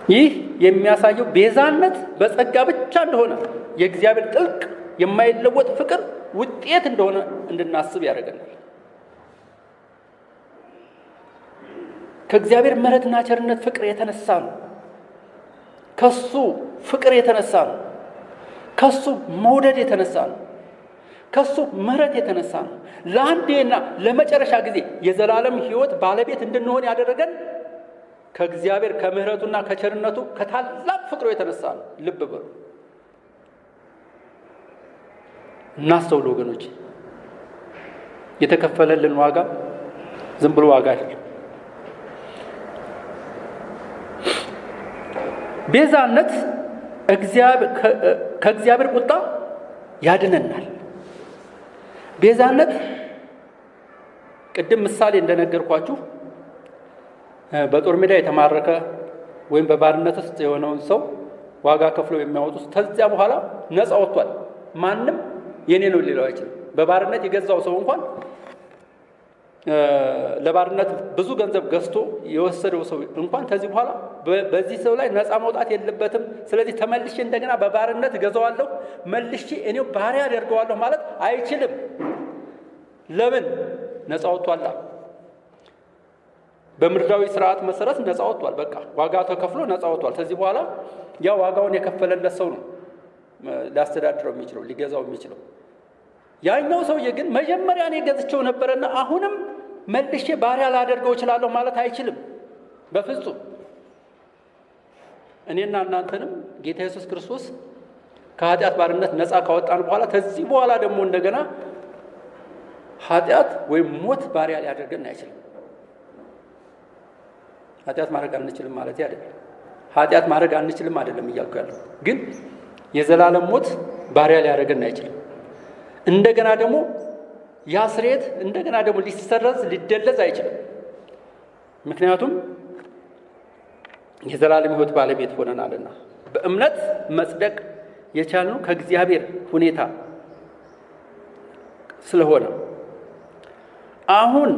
ይህ የሚያሳየው ቤዛነት በጸጋ ብቻ እንደሆነ፣ የእግዚአብሔር ጥልቅ የማይለወጥ ፍቅር ውጤት እንደሆነ እንድናስብ ያደርገናል። ከእግዚአብሔር ምሕረትና ቸርነት ፍቅር የተነሳ ነው። ከሱ ፍቅር የተነሳ ነው። ከሱ መውደድ የተነሳ ነው። ከሱ ምሕረት የተነሳ ነው። ለአንዴና ለመጨረሻ ጊዜ የዘላለም ሕይወት ባለቤት እንድንሆን ያደረገን ከእግዚአብሔር ከምሕረቱና ከቸርነቱ ከታላቅ ፍቅሩ የተነሳ ነው። ልብ በሉ፣ እናስተውሉ ወገኖች። የተከፈለልን ዋጋ ዝም ብሎ ዋጋ አይደለም። ቤዛነት ከእግዚአብሔር ቁጣ ያድነናል። ቤዛነት ቅድም ምሳሌ እንደነገርኳችሁ በጦር ሜዳ የተማረከ ወይም በባርነት ውስጥ የሆነውን ሰው ዋጋ ከፍለው የሚያወጡት ከዚያ በኋላ ነፃ ወጥቷል። ማንም የኔ ነው ሊለው አይችልም። በባርነት የገዛው ሰው እንኳን ለባርነት ብዙ ገንዘብ ገዝቶ የወሰደው ሰው እንኳን ከዚህ በኋላ በዚህ ሰው ላይ ነፃ መውጣት የለበትም። ስለዚህ ተመልሼ እንደገና በባርነት ገዛዋለሁ፣ መልሼ እኔው ባሪያ አደርገዋለሁ ማለት አይችልም። ለምን? ነፃ ወጥቷል። በምድራዊ ስርዓት መሰረት ነፃ ወጥቷል። በቃ ዋጋ ተከፍሎ ነፃ ወጥቷል። ከዚህ በኋላ ያ ዋጋውን የከፈለለት ሰው ነው ሊያስተዳድረው የሚችለው፣ ሊገዛው የሚችለው። ያኛው ሰውዬ ግን መጀመሪያ እኔ ገዝቼው ነበረና አሁንም መልሼ ባሪያ ላደርገው እችላለሁ ማለት አይችልም በፍጹም። እኔና እናንተንም ጌታ ኢየሱስ ክርስቶስ ከኃጢአት ባርነት ነፃ ካወጣን በኋላ ከዚህ በኋላ ደግሞ እንደገና ኃጢአት ወይም ሞት ባሪያ ሊያደርገን አይችልም። ኃጢአት ማድረግ አንችልም ማለት አይደለም። ኃጢአት ማድረግ አንችልም አይደለም እያልኩ ያለው፣ ግን የዘላለም ሞት ባሪያ ሊያደርገን አይችልም። እንደገና ደግሞ ያ ስርየት እንደገና ደግሞ ሊሰረዝ ሊደለዝ አይችልም። ምክንያቱም የዘላለም ሕይወት ባለቤት ሆነናልና። በእምነት መጽደቅ የቻልነው ከእግዚአብሔር ሁኔታ ስለሆነ አሁን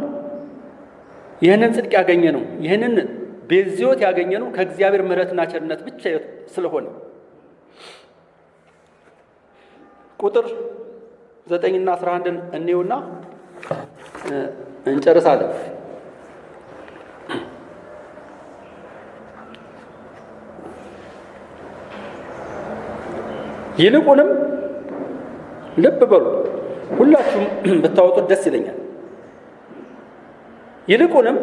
ይህንን ጽድቅ ያገኘነው ይህንን ቤዛነት ያገኘነው ከእግዚአብሔር ምሕረትና ቸርነት ብቻ ስለሆነ ቁጥር 9 እና 11 እንየውና እንጨርሳለን። ይልቁንም ልብ በሉ፣ ሁላችሁም ብታወጡት ደስ ይለኛል። ይልቁንም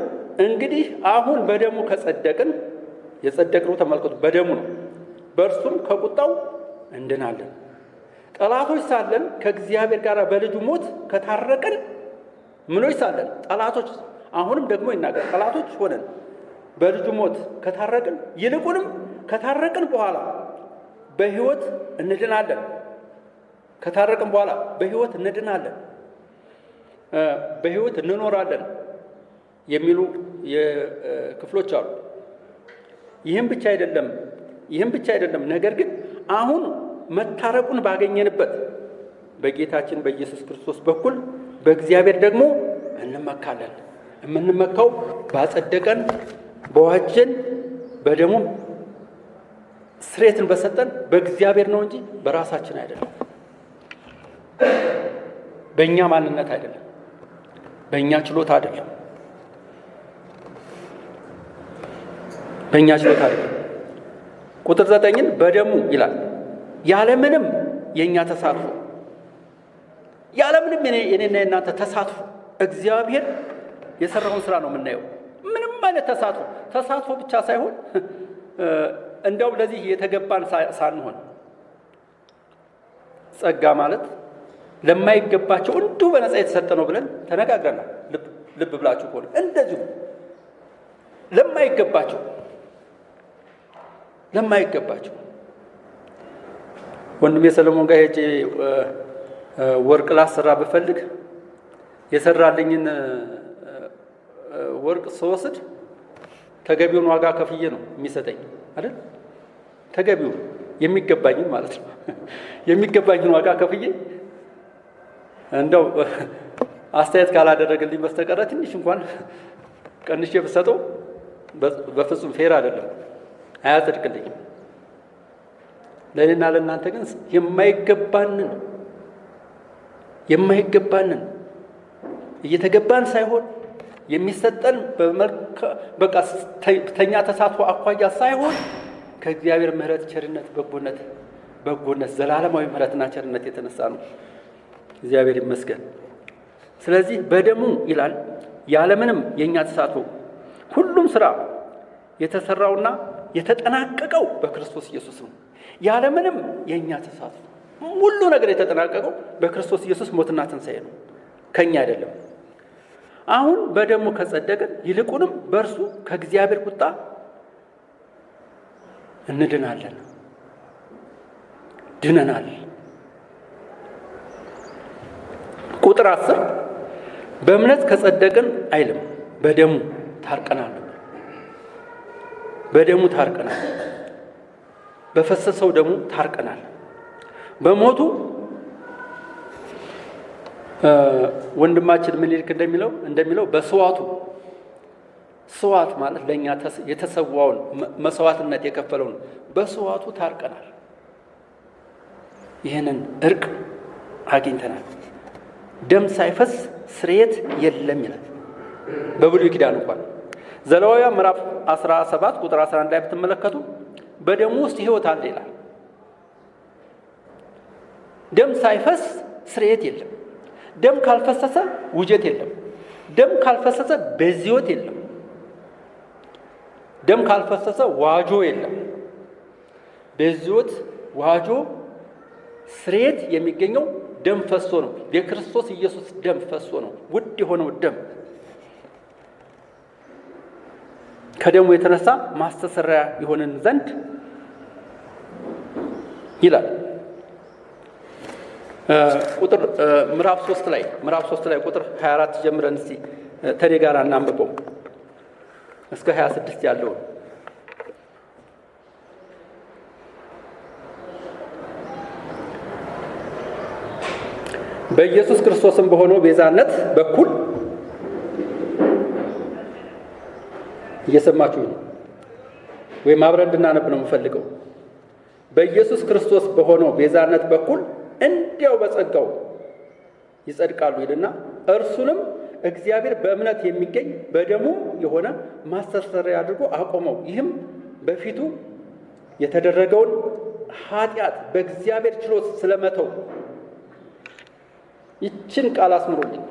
እንግዲህ አሁን በደሙ ከጸደቅን፣ የጸደቅነው ተመልከቱ በደሙ ነው፣ በእርሱም ከቁጣው እንድናለን። ጠላቶች ሳለን ከእግዚአብሔር ጋር በልጁ ሞት ከታረቅን፣ ምኖች ሳለን ጠላቶች፣ አሁንም ደግሞ ይናገር፣ ጠላቶች ሆነን በልጁ ሞት ከታረቅን፣ ይልቁንም ከታረቅን በኋላ በሕይወት እንድናለን። ከታረቅን በኋላ በሕይወት እንድናለን፣ በሕይወት እንኖራለን የሚሉ ክፍሎች አሉ። ይህም ብቻ አይደለም፣ ነገር ግን አሁን መታረቁን ባገኘንበት በጌታችን በኢየሱስ ክርስቶስ በኩል በእግዚአብሔር ደግሞ እንመካለን። የምንመካው ባጸደቀን፣ በዋጀን፣ በደሙም ስርየትን በሰጠን በእግዚአብሔር ነው እንጂ በራሳችን አይደለም፣ በእኛ ማንነት አይደለም፣ በእኛ ችሎታ አይደለም፣ በእኛ ችሎታ አይደለም። ቁጥር 9 በደሙ ይላል፣ ያለምንም የእኛ ተሳትፎ ያለምንም የኔና የእናንተ ተሳትፎ እግዚአብሔር የሰራውን ስራ ነው የምናየው። ምንም አይነት ተሳትፎ ብቻ ሳይሆን እንደው ለዚህ የተገባን ሳንሆን ጸጋ ማለት ለማይገባቸው እንዲሁ በነፃ የተሰጠ ነው ብለን ተነጋግረናል። ልብ ብላችሁ ከሆነ እንደዚሁ ለማይገባቸው ወንድሜ ሰለሞን ጋር ሄጄ ወርቅ ላሰራ ብፈልግ የሰራልኝን ወርቅ ስወስድ ተገቢውን ዋጋ ከፍዬ ነው የሚሰጠኝ አይደል? ተገቢውን የሚገባኝን ማለት ነው። የሚገባኝን ዋጋ ከፍዬ እንደው አስተያየት ካላደረገልኝ በስተቀር ትንሽ እንኳን ቀንሼ ብሰጠው በፍጹም ፌር አይደለም፣ አያጸድቅልኝም። ለእኔና ለእናንተ ግን የማይገባንን እየተገባን ሳይሆን የሚሰጠን በቃ ተኛ ተሳትፎ አኳያ ሳይሆን ከእግዚአብሔር ምሕረት፣ ቸርነት፣ በጎነት ዘላለማዊ ምሕረትና ቸርነት የተነሳ ነው። እግዚአብሔር ይመስገን። ስለዚህ በደሙ ይላል ያለምንም የእኛ ተሳትፎ ሁሉም ስራ የተሰራውና የተጠናቀቀው በክርስቶስ ኢየሱስ ነው። ያለምንም የእኛ ተሳትፎ ሁሉ ነገር የተጠናቀቀው በክርስቶስ ኢየሱስ ሞትና ትንሣኤ ነው፣ ከኛ አይደለም። አሁን በደሙ ከጸደቅን ይልቁንም በእርሱ ከእግዚአብሔር ቁጣ ድነናል። ቁጥር 10 በእምነት ከጸደቅን አይልም፣ በደሙ ታርቀናል። በፈሰሰው ደሙ ታርቀናል። በሞቱ ወንድማችን ምኒልክ እንደሚለው በስዋዕት ማለት ለእኛ የተሰዋውን መስዋዕትነት የከፈለውን በስዋዕቱ ታርቀናል። ይህንን እርቅ አግኝተናል። ደም ሳይፈስ ስርየት የለም ይላል በብሉይ ኪዳን እንኳን። ዘሌዋውያን ምዕራፍ 17 ቁጥር 11 ላይ ብትመለከቱ በደሙ ውስጥ ሕይወት አለ ይላል። ደም ሳይፈስ ስርየት የለም። ደም ካልፈሰሰ ውጀት የለም። ደም ካልፈሰሰ በዚዮት የለም። ደም ካልፈሰሰ ዋጆ የለም። በዚዮት ዋጆ ስርየት የሚገኘው ደም ፈሶ ነው። የክርስቶስ ኢየሱስ ደም ፈሶ ነው። ውድ የሆነው ደም ከደሙ የተነሳ ማስተሰሪያ ይሆንን ዘንድ ይላል። ቁጥር ምዕራፍ 3 ላይ ቁጥር 24 ጀምረን እስቲ ተኔ ጋር እናንብበው እስከ 26 ያለው። በኢየሱስ ክርስቶስም በሆነው ቤዛነት በኩል እየሰማችሁ ነው ወይም አብረን እንድናነብ ነው የምፈልገው። በኢየሱስ ክርስቶስ በሆነው ቤዛነት በኩል እንዲያው በጸጋው ይጸድቃሉ ይልና እርሱንም እግዚአብሔር በእምነት የሚገኝ በደሙ የሆነ ማስተስረያ አድርጎ አቆመው። ይህም በፊቱ የተደረገውን ኃጢአት በእግዚአብሔር ችሎት ስለመተው፣ ይችን ቃል አስምሩልኝ፣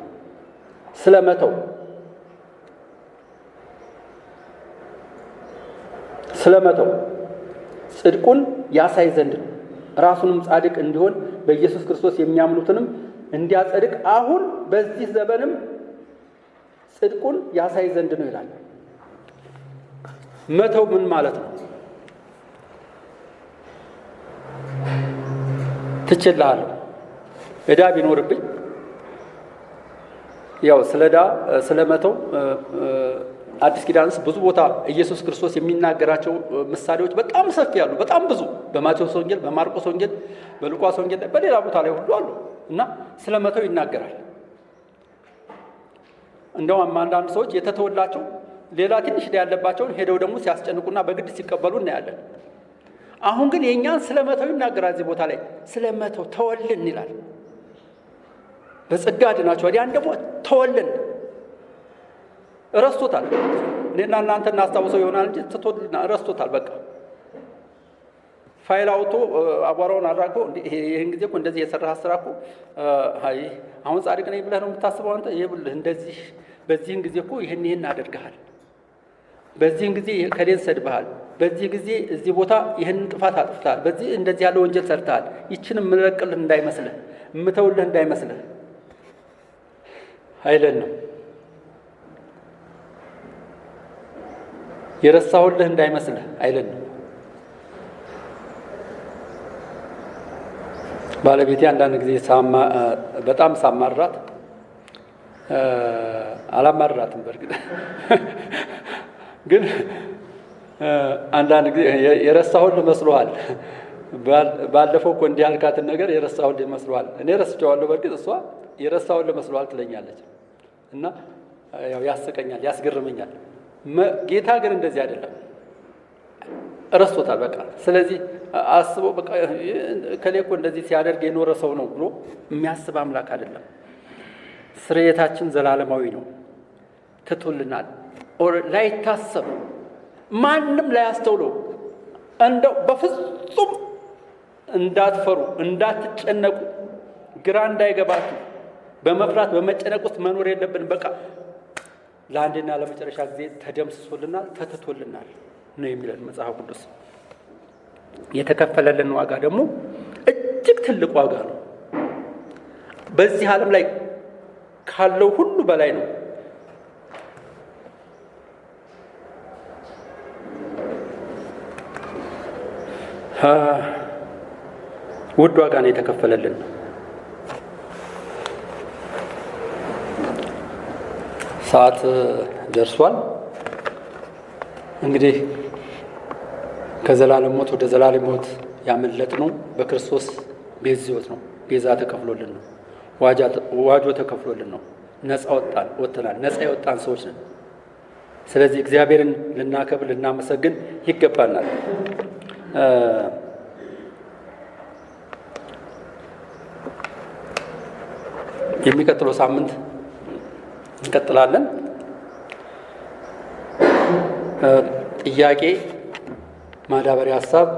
ስለመተው ጽድቁን ያሳይ ዘንድ ነው። ራሱንም ጻድቅ እንዲሆን በኢየሱስ ክርስቶስ የሚያምኑትንም እንዲያጸድቅ አሁን በዚህ ዘመንም ጽድቁን ያሳይ ዘንድ ነው ይላል። መተው ምን ማለት ነው? ትችላለህ። ዕዳ ቢኖርብኝ ያው ስለ ዕዳ ስለመተው አዲስ ኪዳንስ ብዙ ቦታ ኢየሱስ ክርስቶስ የሚናገራቸው ምሳሌዎች በጣም ሰፊ ያሉ፣ በጣም ብዙ በማቴዎስ ወንጌል፣ በማርቆስ ወንጌል፣ በሉቃስ ወንጌል፣ በሌላ ቦታ ላይ ሁሉ አሉ እና ስለመተው ይናገራል። እንደውም አንዳንድ ሰዎች የተተወላቸው ሌላ ትንሽ ዕዳ ያለባቸውን ሄደው ደግሞ ሲያስጨንቁና በግድ ሲቀበሉ እናያለን። አሁን ግን የእኛን ስለመተው ይናገራል። እዚህ ቦታ ላይ ስለመተው ተወልን ይላል። በጸጋ ድናችኋል። ያን ደግሞ ተወልን፣ ረስቶታል። እኔና እናንተ እናስታውሰው ይሆናል እንጂ ትቶልና ረስቶታል። በቃ ፋይል አውጥቶ አቧራውን አራግፎ ይሄን ጊዜ እኮ እንደዚህ የሰራህ ስራ እኮ አይ አሁን ጻድቅ ነኝ ብለህ ነው የምታስበው አንተ? ይኸውልህ እንደዚህ በዚህን ጊዜ እኮ ይሄን አድርገሃል፣ በዚህን ጊዜ ከሌን ሰድበሃል፣ በዚህ ጊዜ እዚህ ቦታ ይሄን ጥፋት አጥፍተሃል፣ በዚህ እንደዚህ ያለ ወንጀል ሰርተሃል። ይችን የምለቅልህ እንዳይመስልህ፣ የምተውልህ እንዳይመስልህ አይለን ነው የረሳሁልህ እንዳይመስልህ አይለን ነው። ባለቤቴ አንዳንድ ጊዜ በጣም ሳማራት አላማራትም በርግጥ ግን አንዳንድ ጊዜ የረሳሁልህ መስሎሃል፣ ባለፈው እኮ እንዲህ ያልካትን ነገር የረሳሁልህ መስሎሃል። እኔ ረስቼዋለሁ፣ በርግጥ እሷ የረሳሁልህ መስሎሃል ትለኛለች እና ያው ያስቀኛል፣ ያስገርመኛል። ጌታ ግን እንደዚህ አይደለም፣ ረስቶታል በቃ። ስለዚህ አስበው በቃ ከሌ እኮ እንደዚህ ሲያደርግ የኖረ ሰው ነው ብሎ የሚያስብ አምላክ አይደለም። ስርየታችን ዘላለማዊ ነው፣ ትቶልናል። ላይታሰብ ማንም ላያስተውለው፣ እንደው በፍጹም እንዳትፈሩ፣ እንዳትጨነቁ፣ ግራ እንዳይገባችሁ፣ በመፍራት በመጨነቅ ውስጥ መኖር የለብንም። በቃ ለአንድና ለመጨረሻ ጊዜ ተደምስሶልናል፣ ተትቶልናል ነው የሚለን መጽሐፍ ቅዱስ። የተከፈለልን ዋጋ ደግሞ እጅግ ትልቅ ዋጋ ነው። በዚህ ዓለም ላይ ካለው ሁሉ በላይ ነው። ውድ ዋጋ ነው የተከፈለልን። ሰዓት ደርሷል። እንግዲህ ከዘላለም ሞት ወደ ዘላለም ሞት ያመለጥነው በክርስቶስ ቤዛዎት ነው። ቤዛ ተከፍሎልን ነው። ዋጆ ተከፍሎልን ነው። ነፃ ወጥተናል። ነፃ የወጣን ሰዎች ነን። ስለዚህ እግዚአብሔርን ልናከብር ልናመሰግን ይገባናል። የሚቀጥለው ሳምንት እንቀጥላለን። ጥያቄ፣ ማዳበሪያ፣ ሀሳብ